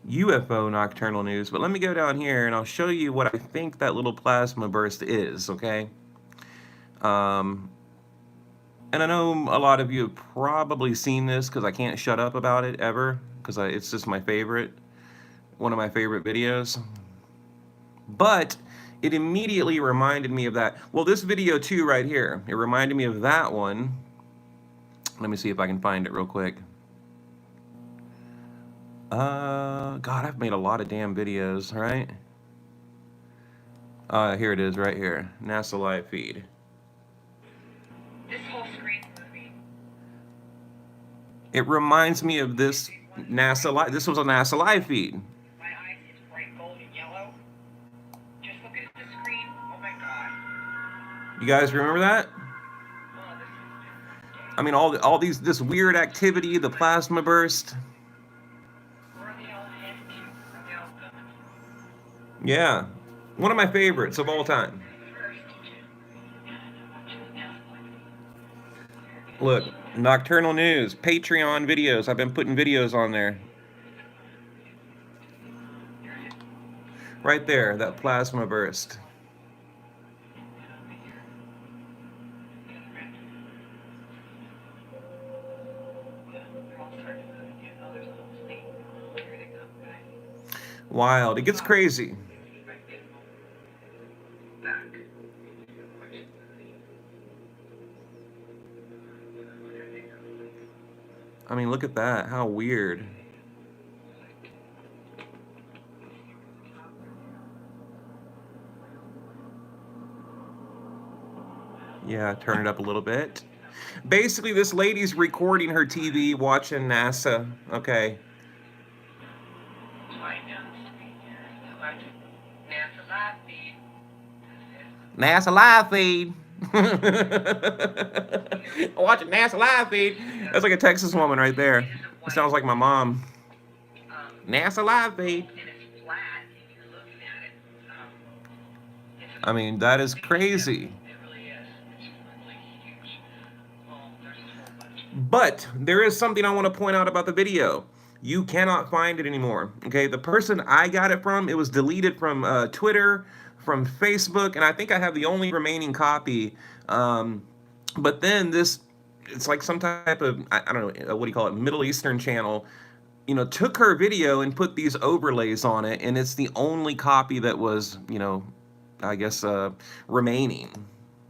UFO Nocturnal News. But let me go down here and I'll show you what I think that little plasma burst is, okay? And I know a lot of you have probably seen this because I can't shut up about it ever, because it's just my favorite, one of my favorite videos. But it immediately reminded me of that. Well, this video too right here, it reminded me of that one. Let me see if I can find it real quick. God, I've made a lot of damn videos, right? Here it is right here, NASA live feed. This whole screen's moving. It reminds me of this NASA live. This was a NASA live feed. My eyes is bright golden yellow. Just look at the screen. Oh my god. You guys remember that? Oh, this is. I mean, all these this weird activity, the plasma burst. Where are they all headed to? Are they all coming? Yeah, one of my favorites of all time. Look, Nocturnal News, Patreon videos. I've been putting videos on there. Right there, that plasma burst. Wild. It gets crazy. I mean, look at that. How weird. Yeah, turn it up a little bit. Basically, this lady's recording her TV, watching NASA. Okay. NASA live feed. NASA live feed. Watching NASA live feed. That's like a Texas woman right there. It sounds like my mom. NASA live feed. And it's flat if you're looking at it. It's I mean, that is crazy. It really is. It's really huge. There's a whole bunch. But there is something I want to point out about the video. You cannot find it anymore. Okay, the person I got it from, it was deleted from Twitter, from Facebook, and I think I have the only remaining copy. But then this, it's like some type of, I don't know, what do you call it, Middle Eastern channel, you know, took her video and put these overlays on it, and it's the only copy that was, you know, I guess, remaining.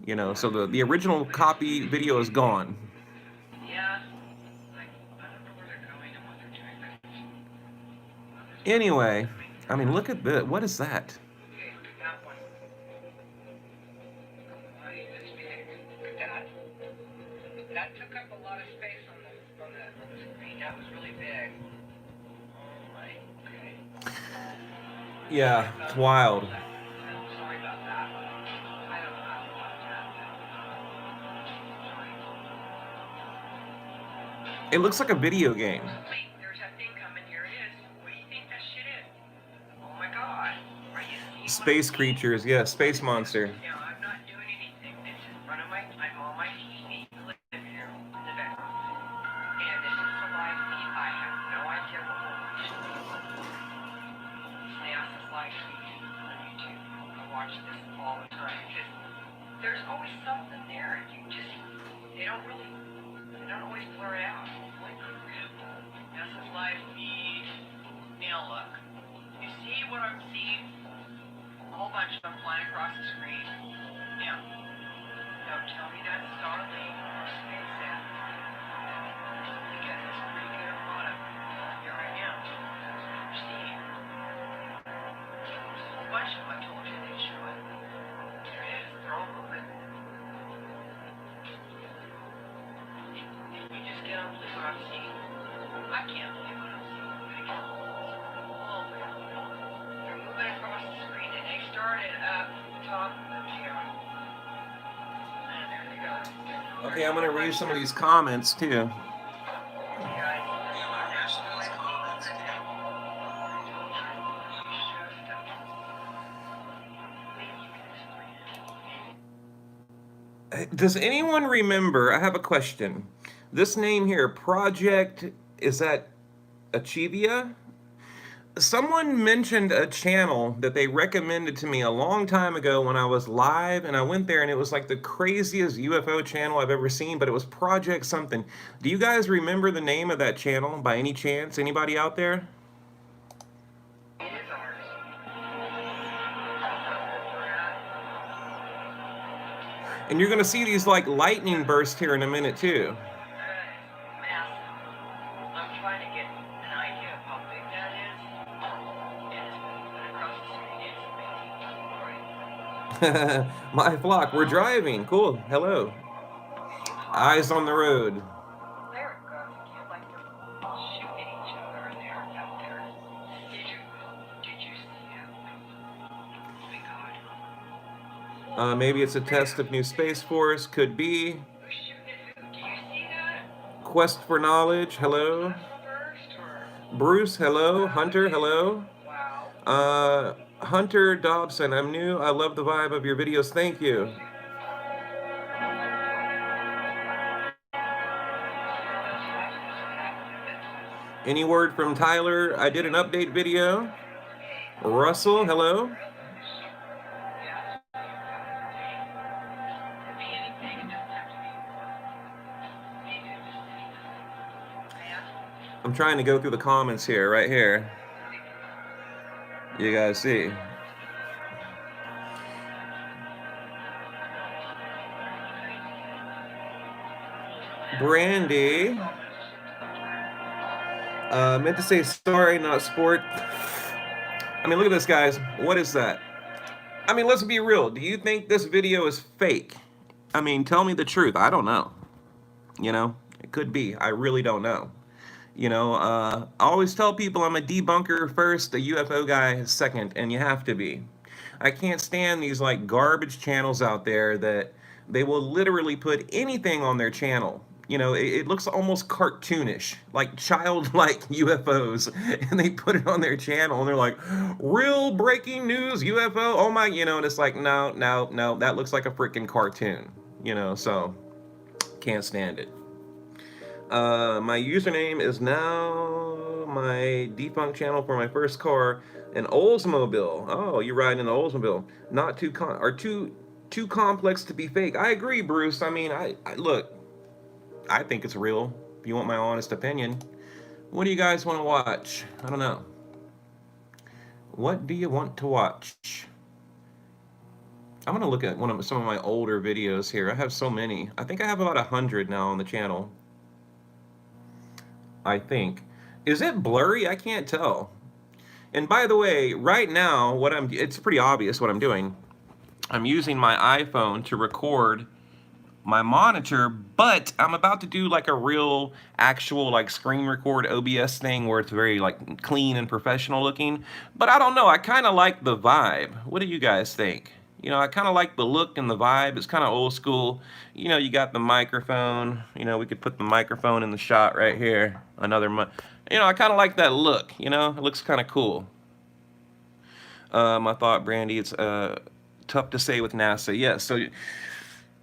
You know, so the original copy video is gone. Yeah. Like, I don't know where they're going and what they're doing, but Anyway, I mean, look at this. What is that? okay, that one. Right, it's big. Look at that. That took up a lot of space on the screen. That was really big. Oh my, okay. Yeah, it's wild. I'm sorry about that. I don't know about that. It looks like a video game. Wait, there's that thing coming. Here it is. What do you think that shit is? Oh my god. Are you seeing Space what I'm seeing? creatures, yeah, space monster. Yeah, I'm not doing anything. This is in front of I'm on my TV living here in the bedroom. And this is the live feed. I have no idea what we're watching. NASA's live feed on YouTube. I watch this all the time because there's always something there. They don't always blur it out. Like, NASA's live feed. Now look. You see what I'm seeing? A whole bunch of them flying across the screen. Now, don't tell me that's Starlink or SpaceX. Because it's pretty good at one of them. Here I am. That's what you're seeing. There's a whole bunch of them I told you they'd show it. There it is. They're all moving. And you just can't believe what I'm seeing. I can't believe what I'm seeing. I can't believe it. Oh, man. They're moving across the screen, and they started up the top of here. And there they go. Okay, I'm gonna read some of these comments too. Does anyone remember? I have a question. This name here, Project, is that Achivia? Someone mentioned a channel that they recommended to me a long time ago when I was live, and I went there and it was like the craziest UFO channel I've ever seen, but it was Project something. Do you guys remember the name of that channel by any chance? Anybody out there? And you're gonna see these like lightning bursts here in a minute too. I'm trying to get an idea of how big that is. And it's moving across the street. It's amazing. My flock, we're driving. Cool. Hello. Eyes on the road. There it goes. Can't like they're shooting each other in there, out there. Did you see that? Oh my god. Maybe it's a test of new Space Force. Could be. Who's shooting at who? Do you see that? Quest for knowledge. Hello. First or? Bruce. Hello. Hunter. Hello. Wow. Hunter Dobson. I'm new. I love the vibe of your videos. Thank you. Any word from Tyler? I did an update video. Russell. Hello. I'm trying to go through the comments here, right here. You guys see. Brandy. Meant to say sorry, not sport. I mean, look at this, guys. What is that? I mean, let's be real. Do you think this video is fake? I mean, tell me the truth. I don't know. You know, it could be. I really don't know. You know, I always tell people I'm a debunker first, a UFO guy second, and you have to be. I can't stand these like garbage channels out there that They will literally put anything on their channel. You know, it looks almost cartoonish, like childlike UFOs, and they put it on their channel, and they're like, real breaking news UFO, oh my, you know, and it's like, no, no, no, that looks like a freaking cartoon, you know, so can't stand it. My username is now my defunct channel for my first car, an Oldsmobile. Oh, you're riding an Oldsmobile. Not too too complex to be fake. I agree, Bruce. I mean, I look, I think it's real. If you want my honest opinion, what do you guys want to watch? I don't know. What do you want to watch? I'm gonna look at some of my older videos here. I have so many. I think I have about 100 now on the channel. I think. Is it blurry? I can't tell. And by the way, right now, it's pretty obvious what I'm doing. I'm using my iPhone to record my monitor, but I'm about to do like a real actual like screen record OBS thing where it's very like clean and professional looking. But I don't know, I kind of like the vibe. What do you guys think? You know, I kind of like the look and the vibe. It's kind of old school. You know, you got the microphone. You know, we could put the microphone in the shot right here. You know, I kind of like that look. You know, it looks kind of cool. I thought, Brandy, it's tough to say with NASA. Yes, so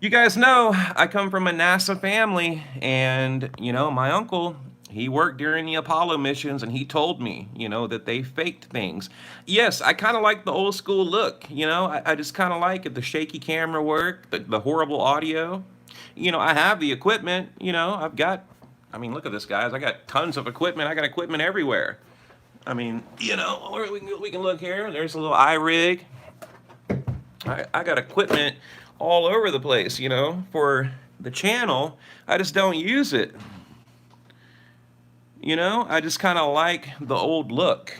you guys know I come from a NASA family, and, you know, my uncle, he worked during the Apollo missions, and he told me, you know, that they faked things. Yes, I kind of like the old school look, you know, I just kind of like it, the shaky camera work, the horrible audio. You know, I have the equipment, you know, I mean, look at this, guys. I got tons of equipment. I got equipment everywhere. I mean, you know, we can look here. There's a little iRig. I got equipment all over the place, you know, for the channel. I just don't use it. You know, I just kind of like the old look.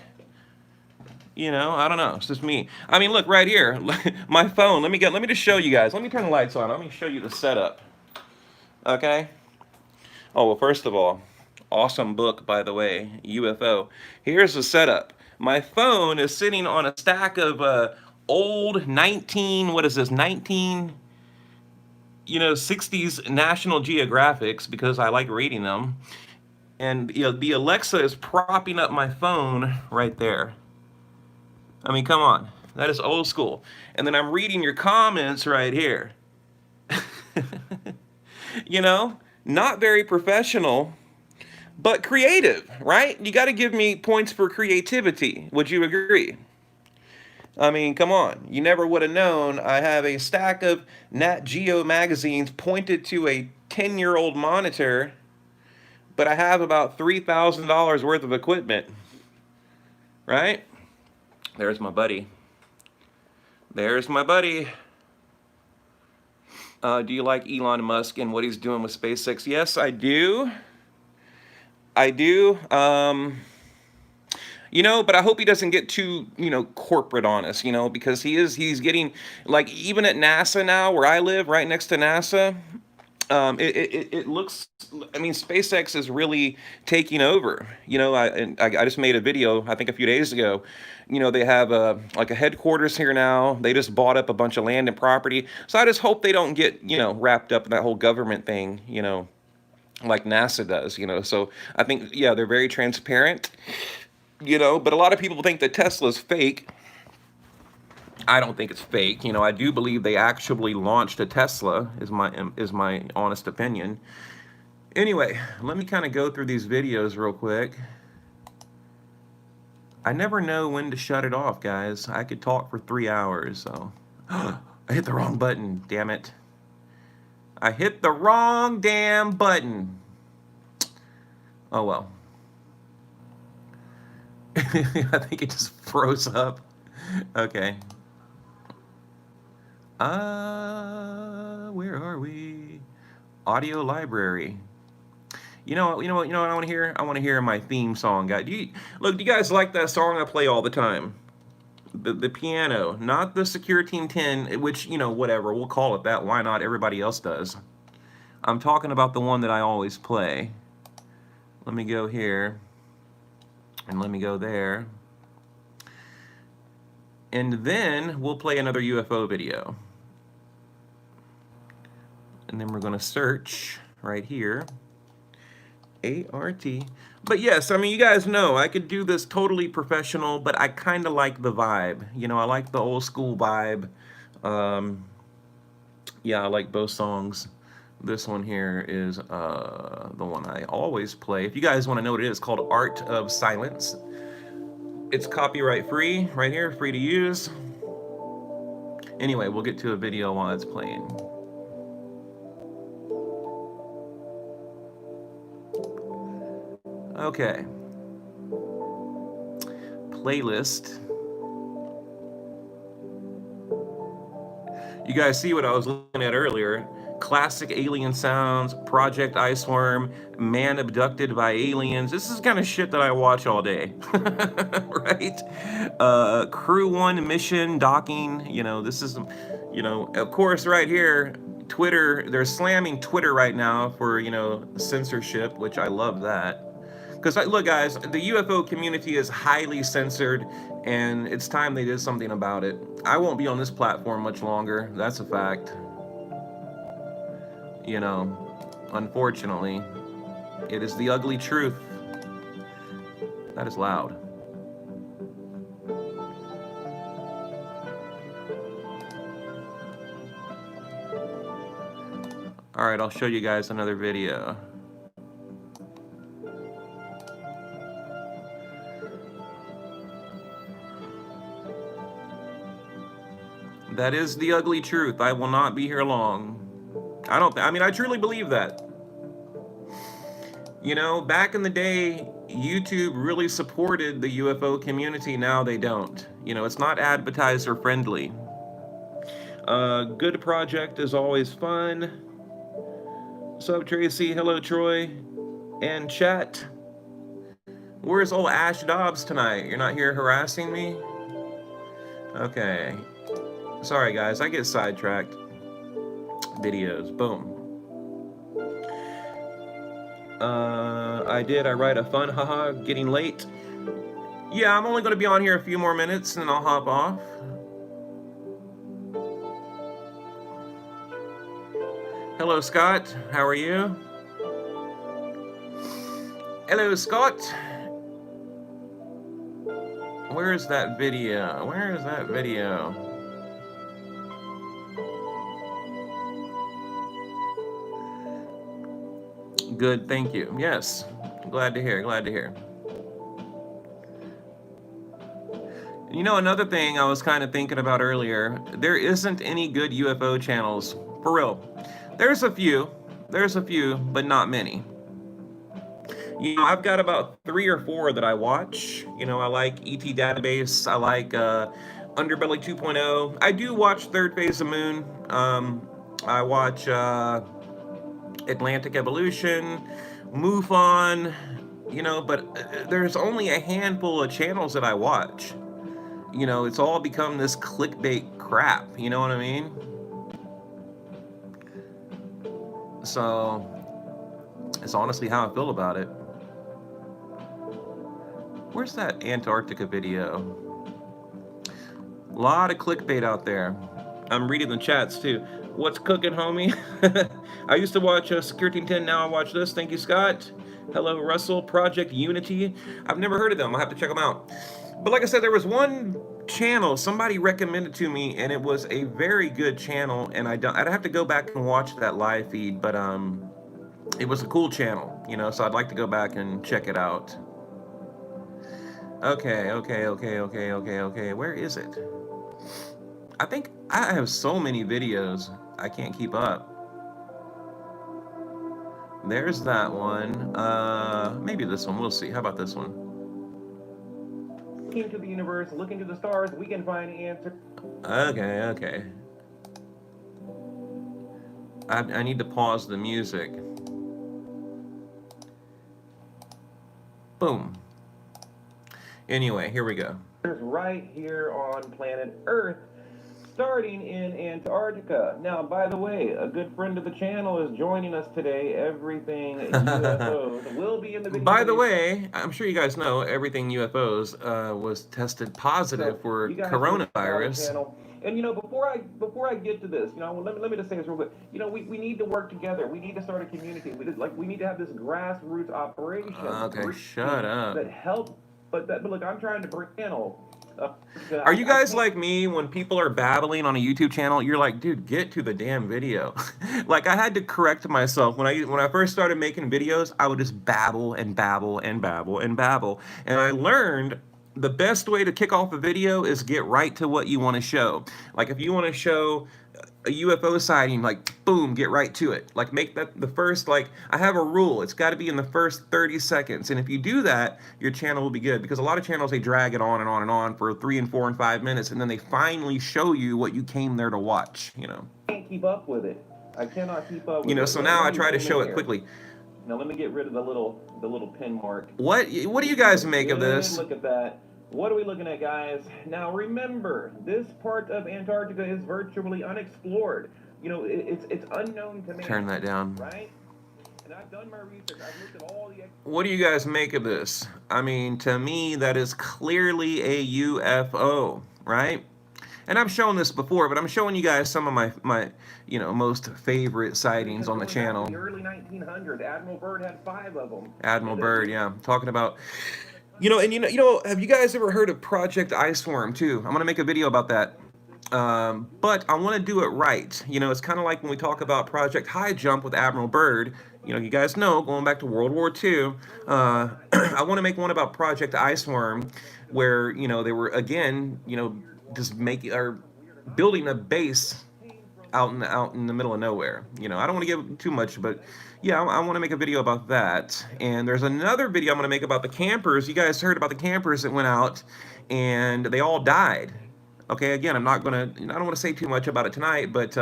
You know, I don't know. It's just me. I mean, look right here. My phone. Let me just show you guys. Let me turn the lights on. Let me show you the setup. Okay? Oh, well, first of all, awesome book, by the way, UFO. Here's the setup. My phone is sitting on a stack of old 19, 60s National Geographics, because I like reading them. And, you know, the Alexa is propping up my phone right there. I mean, come on. That is old school. And then I'm reading your comments right here. You know, not very professional, but creative, right? You got to give me points for creativity. Would you agree? I mean, come on. You never would have known I have a stack of Nat Geo magazines pointed to a 10-year-old monitor, but I have about $3,000 worth of equipment, right? There's my buddy. There's my buddy. Do you like Elon Musk and what he's doing with SpaceX? Yes, I do. I do. You know, but I hope he doesn't get too, you know, corporate on us, you know, because he's getting, like, even at NASA now, where I live, right next to NASA, it looks, I mean, SpaceX is really taking over. You know, I just made a video, I think a few days ago. You know, they have like a headquarters here now. They just bought up a bunch of land and property. So I just hope they don't get, you know, wrapped up in that whole government thing, you know, like NASA does, you know. So I think, yeah, they're very transparent, you know, but a lot of people think that Tesla's fake. I don't think it's fake. You know, I do believe they actually launched a Tesla, is my honest opinion. Anyway, let me kind of go through these videos real quick. I never know when to shut it off, guys. I could talk for 3 hours, so. I hit the wrong button, damn it. I hit the wrong damn button. Oh well. I think it just froze up. Okay. Where are we? Audio library. You know what I want to hear? I want to hear my theme song, guys. Do you guys like that song I play all the time? The piano, not the Secure Team 10, which, you know, whatever, we'll call it that. Why not? Everybody else does. I'm talking about the one that I always play. Let me go here. And let me go there. And then we'll play another UFO video. And then we're going to search right here, ART. But yes, I mean, you guys know I could do this totally professional, but I kind of like the vibe. You know, I like the old school vibe. Yeah, I like both songs. This one here is the one I always play. If you guys want to know what it is, it's called Art of Silence. It's copyright free right here, free to use. Anyway, we'll get to a video while it's playing. Okay. Playlist. You guys see what I was looking at earlier. Classic alien sounds, Project Iceworm, man abducted by aliens. This is kind of shit that I watch all day, right? Crew 1 mission docking. You know, this is, you know, of course, right here, Twitter. They're slamming Twitter right now for, you know, censorship, which I love that. Because look, guys, the UFO community is highly censored, and it's time they did something about it. I won't be on this platform much longer. That's a fact. You know, unfortunately, it is the ugly truth. That is loud. All right, I'll show you guys another video. That is the ugly truth. I will not be here long. I mean, I truly believe that. You know, back in the day, YouTube really supported the UFO community. Now they don't. You know, it's not advertiser friendly. Good project is always fun. What's up, Tracy? Hello, Troy. And chat. Where's old Ash Dobbs tonight? You're not here harassing me? Okay. Sorry, guys. I get sidetracked. Videos. Boom. I write a fun, haha, getting late. Yeah, I'm only going to be on here a few more minutes and then I'll hop off. Hello, Scott. How are you? Hello, Scott. Where is that video? Where is that video? Good, thank you. Yes, glad to hear, glad to hear. You know, another thing I was kind of thinking about earlier, there isn't any good UFO channels, for real. There's a few, but not many. You know, I've got about 3 or 4 that I watch. You know, I like ET Database, I like Underbelly 2.0. I do watch Third Phase of Moon. I watch Atlantic Evolution, MUFON, you know, but there's only a handful of channels that I watch. You know, it's all become this clickbait crap, you know what I mean? So, it's honestly how I feel about it. Where's that Antarctica video? A lot of clickbait out there. I'm reading the chats too. What's cooking, homie? I used to watch Security 10, now I watch this. Thank you, Scott. Hello, Russell. Project Unity. I've never heard of them. I'll have to check them out. But like I said, there was one channel somebody recommended to me, and it was a very good channel, and I'd have to go back and watch that live feed, but it was a cool channel, you know, so I'd like to go back and check it out. Okay. Where is it? I think I have so many videos, I can't keep up. There's that one. Maybe this one, we'll see. How about this one? Looking to the universe, looking to the stars, we can find answers. Okay. I need to pause the music. Boom. Anyway, here we go. Right here on planet Earth, starting in Antarctica. Now, by the way, a good friend of the channel is joining us today. Everything UFOs will be in the video. By the way, I'm sure you guys know Everything UFOs was tested positive for coronavirus. And you know, before I get to this, you know, let me just say this real quick. You know, we need to work together. We need to start a community. We need to have this grassroots operation. Okay, shut up. That help. But look, I'm trying to bring channel. Are you guys like me when people are babbling on a YouTube channel? You're like, dude, get to the damn video. Like, I had to correct myself when I first started making videos. I would just babble and babble and babble and babble, and I learned the best way to kick off a video is get right to what you want to show. Like, if you want to show a UFO sighting, like, boom, get right to it. Like, make that the first, like, I have a rule. It's got to be in the first 30 seconds. And if you do that, your channel will be good. Because a lot of channels, they drag it on and on and on for 3 and 4 and 5 minutes. And then they finally show you what you came there to watch, you know. I can't keep up with it. I cannot keep up with it. You know, so now I try to show it quickly. Now, let me get rid of the little pin mark. What do you guys make of this? Look at that. What are we looking at, guys? Now, remember, this part of Antarctica is virtually unexplored. You know, it's unknown to man. Turn that down. Right? And I've done my research. I've looked at all the... What do you guys make of this? I mean, to me, that is clearly a UFO, right? And I've shown this before, but I'm showing you guys some of my you know, most favorite sightings on the channel. In the early 1900s, Admiral Byrd had 5 of them. Admiral Byrd, yeah. Talking about... You know, and you know, have you guys ever heard of Project Iceworm too? I'm gonna make a video about that, but I want to do it right. You know, it's kind of like when we talk about Project High Jump with Admiral Byrd. You know, you guys know, going back to World War II, I want to make one about Project Iceworm, where, you know, they were, again, you know, just building a base out in the middle of nowhere. You know, I don't want to give too much, but yeah, I want to make a video about that. And there's another video I'm going to make about the campers. You guys heard about the campers that went out and they all died. Okay, again, I don't want to say too much about it tonight, but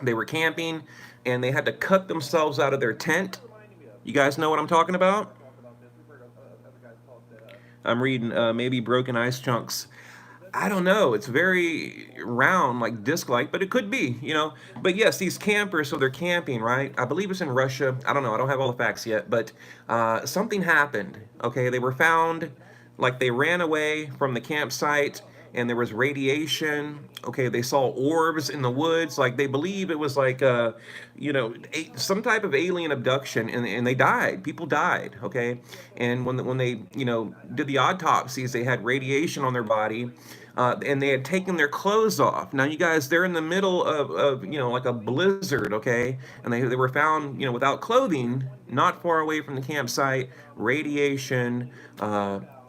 they were camping and they had to cut themselves out of their tent. You guys know what I'm talking about? I'm reading maybe broken ice chunks. I don't know. It's very round, like disc-like, but it could be, you know. But yes, these campers, so they're camping, right? I believe it's in Russia. I don't know. I don't have all the facts yet, but something happened. Okay, they were found, like they ran away from the campsite, and there was radiation. Okay, they saw orbs in the woods. Like, they believe it was like, you know, some type of alien abduction, and they died. People died, okay? And when they, you know, did the autopsies, they had radiation on their body. And they had taken their clothes off. Now, you guys, they're in the middle of you know, like a blizzard, okay? And they were found, you know, without clothing, not far away from the campsite, radiation.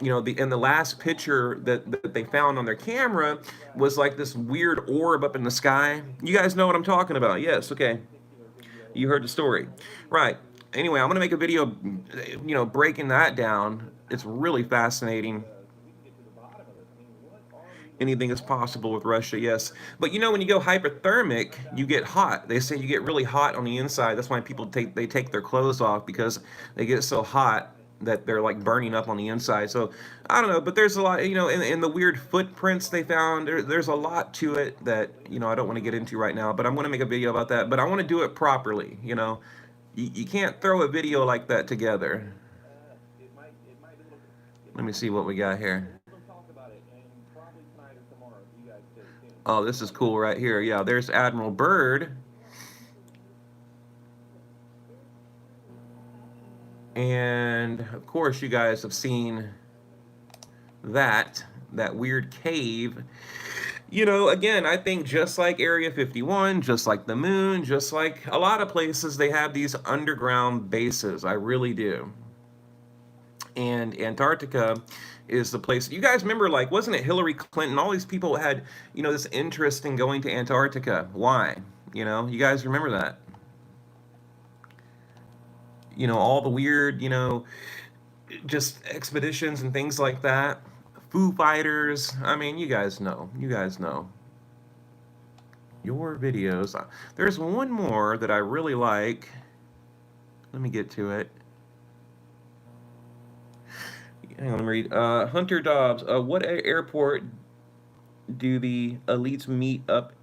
You know, and the last picture that they found on their camera was like this weird orb up in the sky. You guys know what I'm talking about? Yes, okay. You heard the story. Right. Anyway, I'm going to make a video, you know, breaking that down. It's really fascinating. Anything is possible with Russia, yes. But you know, when you go hypothermic, you get hot. They say you get really hot on the inside. That's why people take their clothes off, because they get so hot that they're like burning up on the inside. So I don't know, but there's a lot, you know, in the weird footprints they found, there's a lot to it that, you know, I don't want to get into right now, but I'm going to make a video about that. But I want to do it properly, you know. You can't throw a video like that together. Let me see what we got here. Oh, this is cool right here. Yeah, there's Admiral Byrd. And, of course, you guys have seen that weird cave. You know, again, I think just like Area 51, just like the moon, just like a lot of places, they have these underground bases. I really do. And Antarctica is the place. You guys remember, like, wasn't it Hillary Clinton? All these people had, you know, this interest in going to Antarctica. Why? You know, you guys remember that? You know, all the weird, you know, just expeditions and things like that. Foo Fighters. I mean, you guys know. You guys know. Your videos. There's one more that I really like. Let me get to it. Hang on, let me read. Hunter Dobbs, what airport do the elites meet up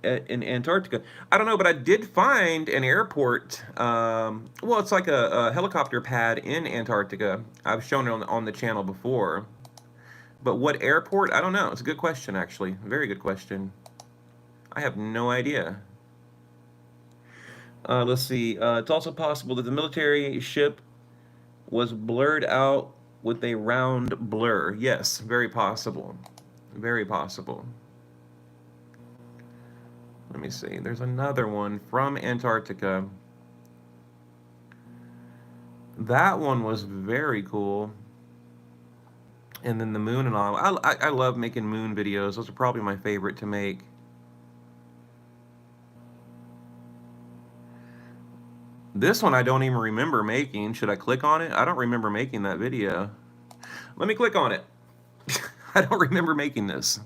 at in Antarctica? I don't know, but I did find an airport. Well, it's like a helicopter pad in Antarctica. I've shown it on the channel before. But what airport? I don't know. It's a good question, actually. Very good question. I have no idea. Let's see. It's also possible that the military ship was blurred out with a round blur. Yes, very possible. Very possible. Let me see. There's another one from Antarctica. That one was very cool. And then the moon and all. I love making moon videos. Those are probably my favorite to make. This one I don't even remember making. Should I click on it? I don't remember making that video. Let me click on it. I don't remember making this.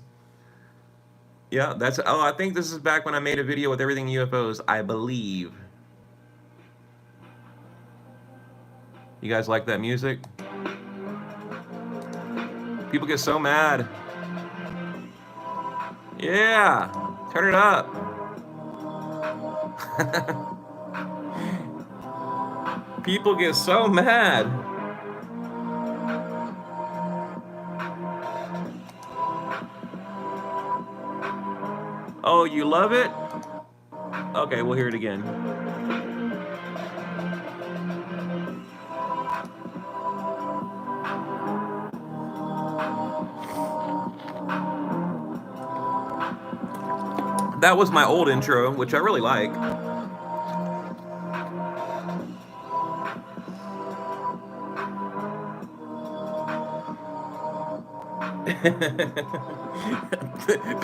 Yeah, that's, oh, I think this is back when I made a video with everything UFOs, I believe. You guys like that music? People get so mad. Yeah, turn it up. People get so mad. Oh, you love it? Okay, we'll hear it again. That was my old intro, which I really like.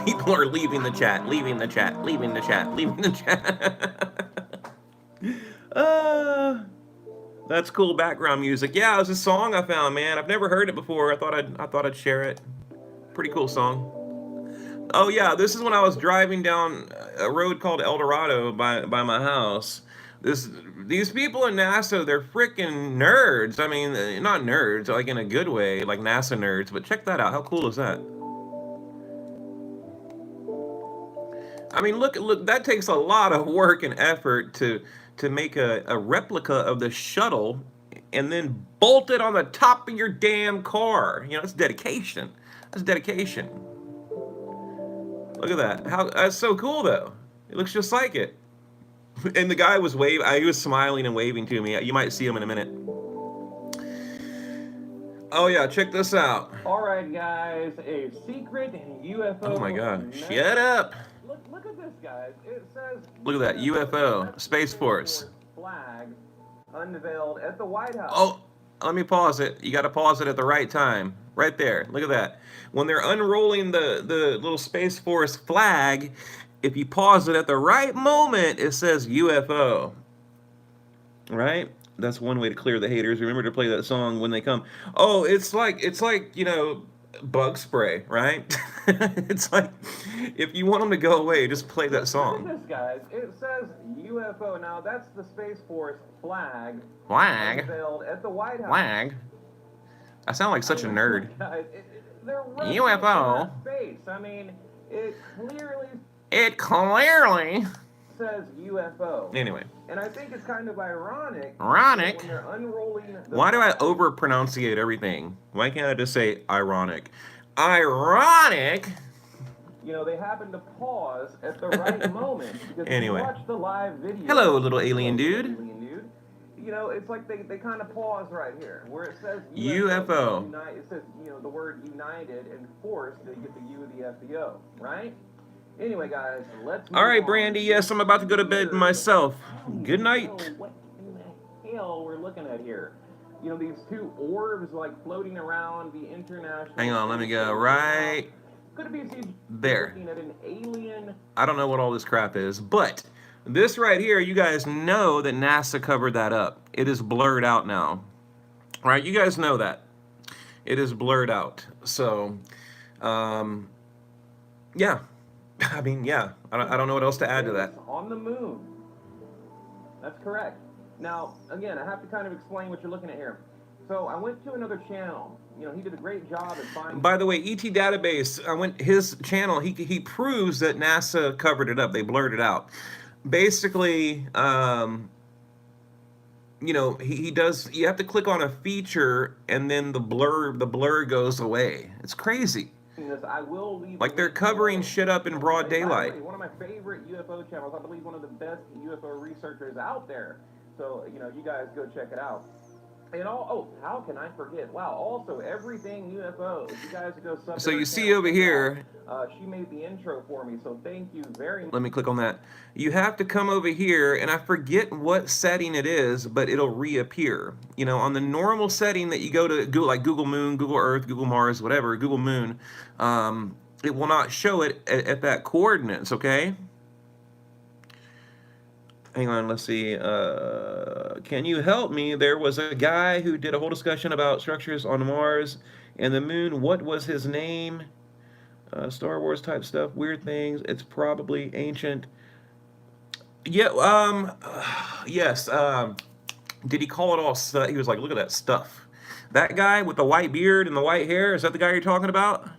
People are leaving the chat, leaving the chat, leaving the chat, leaving the chat. That's cool background music. Yeah, it was a song I found, man. I've never heard it before. I thought I'd share it. Pretty cool song. Oh yeah, this is when I was driving down a road called El Dorado by my house. These people in NASA, they're freaking nerds. I mean, not nerds, like in a good way, like NASA nerds, but check that out. How cool is that? I mean, look, that takes a lot of work and effort to make a replica of the shuttle and then bolt it on the top of your damn car. You know, that's dedication. That's dedication. Look at that. That's so cool, though. It looks just like it. And the guy was he was smiling and waving to me. You might see him in a minute. Oh yeah, check this out. All right, guys, a secret UFO. Oh my God! Shut up. Look at this, guys. It says. Look at that UFO, Space Force flag unveiled at the White House. Oh, let me pause it. You got to pause it at the right time. Right there. Look at that. When they're unrolling the little Space Force flag, if you pause it at the right moment, it says UFO. Right? That's one way to clear the haters. Remember to play that song when they come. Oh, it's like, you know, bug spray, right? It's like, if you want them to go away, just play that song. Look at this, guys. It says UFO. Now, that's the Space Force flag. Flag? Unveiled at the White House. Flag? I sound like such a nerd. Guys, they're running UFO. Space. I mean, it clearly says UFO. Anyway. And I think it's kind of ironic. Ironic? When they're unrolling the Why do I over-pronunciate everything? Why can't I just say ironic? Ironic? You know, they happen to pause at the right moment. Because Anyway. if you watch the live video. Hello, little alien dude. You know, it's like they kind of pause right here, where it says UFO. It says, you know, the word united and force, they get the U, the F, the O, right? Anyway, guys, let's move All right, on. Brandy, yes, I'm about to go to bed myself. Good night. What in the hell we're looking at here? You know, these two orbs, like, floating around the international... Hang on, let me go right Could it be there. looking at an alien... I don't know what all this crap is, but this right here, you guys know that NASA covered that up. It is blurred out now. All right, you guys know that. It is blurred out. So, yeah. I mean, yeah. I don't know what else to add to that. On the moon. That's correct. Now, again, I have to kind of explain what you're looking at here. So I went to another channel. You know, he did a great job at finding... By the way, ET Database, his channel, he proves that NASA covered it up. They blurred it out. Basically, you know, he does, you have to click on a feature and then the blur goes away. It's crazy. I will leave Like they're covering shit up in broad daylight. One of my favorite UFO channels, I believe one of the best UFO researchers out there. So, you know, you guys go check it out. And how can I forget? Wow, also everything UFO. If you guys go sub So you see over here, she made the intro for me, so thank you very much. let me click on that. You have to come over here, and I forget what setting it is, but it'll reappear. You know, on the normal setting that you go to Google, like Google Moon, Google Earth, Google Mars, whatever, Google Moon, it will not show it at that coordinates, okay? Hang on, let's see. Can you help me? There was a guy who did a whole discussion about structures on Mars and the moon. What was his name? Star Wars type stuff, weird things. It's probably ancient. Yeah, yes. Did he call it all stuff? He was like, look at that stuff. That guy with the white beard and the white hair, is that the guy you're talking about?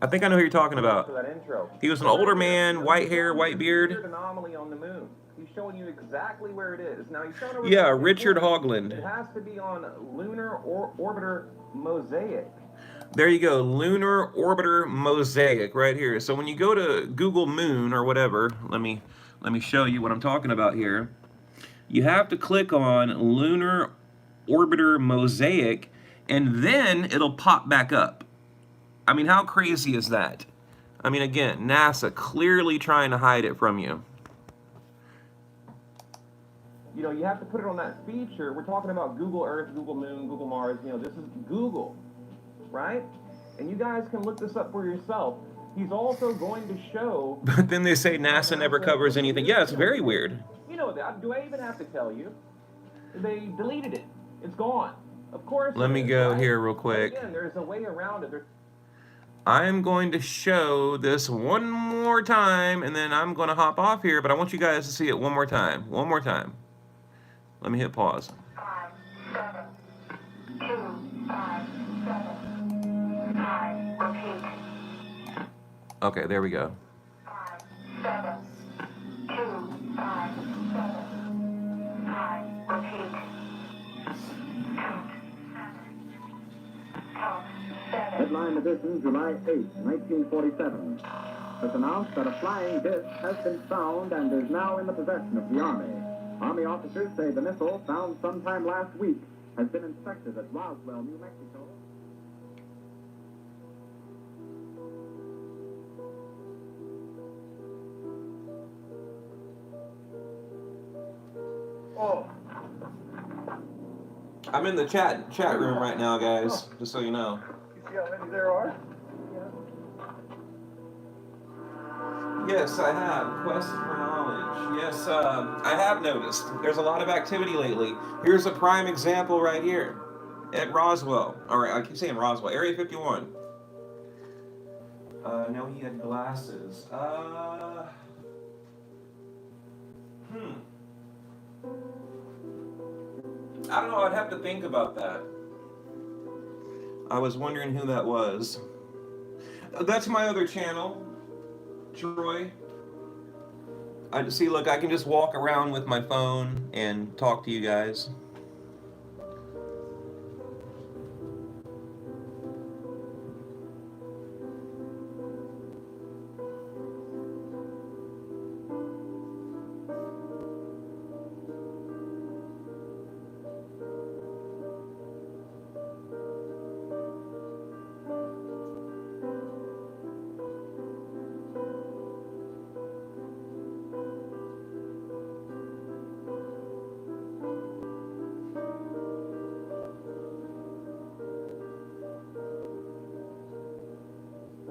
I think I know who you're talking about. For that intro. He was an older man, white hair, white beard. Anomaly on the moon. He's showing you exactly where it is. Now he's showing over Yeah, Richard Hoagland. It has to be on Lunar Orbiter Mosaic. There you go, Lunar Orbiter Mosaic right here. So when you go to Google Moon or whatever, let me show you what I'm talking about here. You have to click on Lunar Orbiter Mosaic, and then it'll pop back up. I mean, how crazy is that? I mean, again, NASA clearly trying to hide it from you. You know, you have to put it on that feature. We're talking about Google Earth, Google Moon, Google Mars. You know, this is Google, right? And you guys can look this up for yourself. He's also going to show... But then they say NASA never covers anything. Yeah, it's very weird. You know, do I even have to tell you? They deleted it. It's gone. Of course. Let me go here real quick. Again, there's a way around it. I'm going to show this one more time, and then I'm going to hop off here, but I want you guys to see it one more time. One more time. Let me hit pause. 5, 7, 2, 5, 7, 5, repeat. Okay, there we go. 5, 7, 2, 5, 7, 5, repeat. 7. Headline edition, July 8, 1947. It's announced that a flying disc has been found and is now in the possession of the Army. Army officers say the missile, found sometime last week, has been inspected at Roswell, New Mexico. Oh, I'm in the chat room right now, guys, just so you know. you see how many there are? Yes, I have. Quest for knowledge. Yes, I have noticed. There's a lot of activity lately. Here's a prime example right here at Roswell. All right, I keep saying Roswell. Area 51. No, he had glasses. I don't know. I'd have to think about that. I was wondering who that was. That's my other channel, Troy. Look, I can just walk around with my phone and talk to you guys.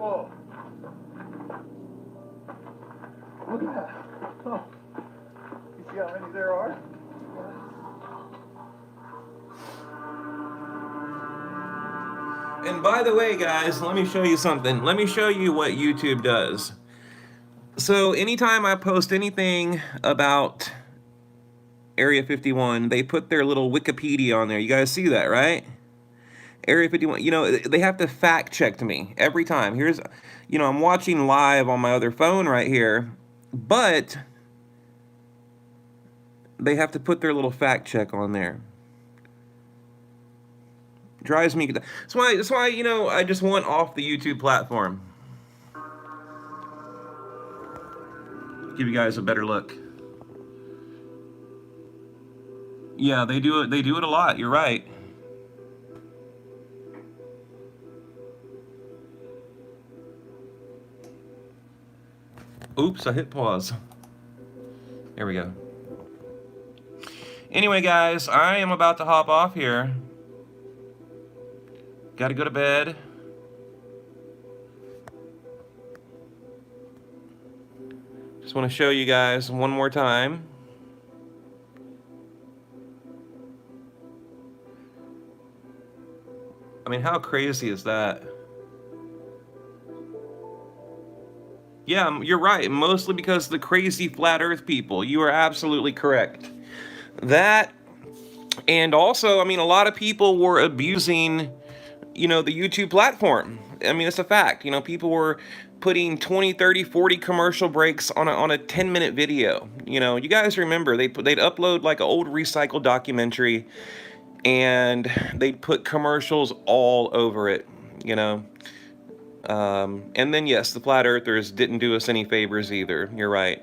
Oh. Look at that. Oh. You see how many there are? And by the way, guys, let me show you something. Let me show you what YouTube does. So anytime I post anything about Area 51, they put their little Wikipedia on there. You guys see that, right? Area 51, you know, they have to fact check me every time. Here's, you know, I'm watching live on my other phone right here, but they have to put their little fact check on there. Drives me. That's why you know, I just want off the YouTube platform. Give you guys a better look. Yeah, they do it. They do it a lot. You're right. Oops, I hit pause. There we go. Anyway, guys, I am about to hop off here. Gotta go to bed. Just want to show you guys one more time. I mean, how crazy is that? Yeah, you're right. Mostly because of the crazy flat earth people. You are absolutely correct. That, and also, I mean, a lot of people were abusing, you know, the YouTube platform. I mean, it's a fact. You know, people were putting 20, 30, 40 commercial breaks on a 10-minute video. You know, you guys remember they'd upload like an old recycled documentary, and they'd put commercials all over it, you know. And then, yes, the flat earthers didn't do us any favors either. You're right.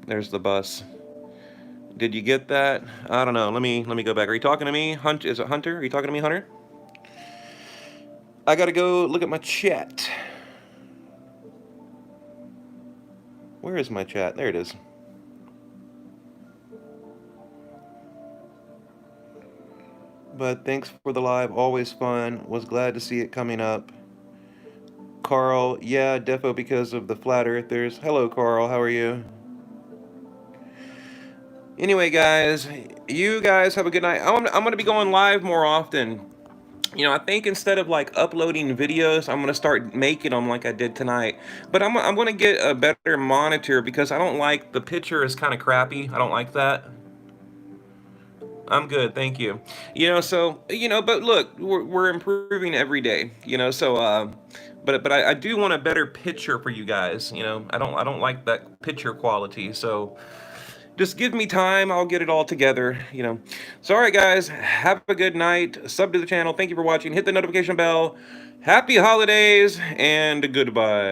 There's the bus. Did you get that? I don't know. Let me go back. Are you talking to me? Is it Hunter? Are you talking to me, Hunter? I gotta go look at my chat. Where is my chat? There it is. But thanks for the live. Always fun. Was glad to see it coming up. Carl, yeah, defo because of the flat earthers. Hello, Carl. How are you? Anyway, guys, you guys have a good night. I'm going to be going live more often. You know, I think instead of like uploading videos, I'm going to start making them like I did tonight. But I'm going to get a better monitor because I don't like, the picture is kind of crappy. I don't like that. I'm good, thank you. You know, so, you know, but look, we're improving every day, you know, so, but I do want a better picture for you guys, you know. I don't like that picture quality, so just give me time, I'll get it all together, you know. So, all right, guys, have a good night, sub to the channel, thank you for watching, hit the notification bell, happy holidays, and goodbye.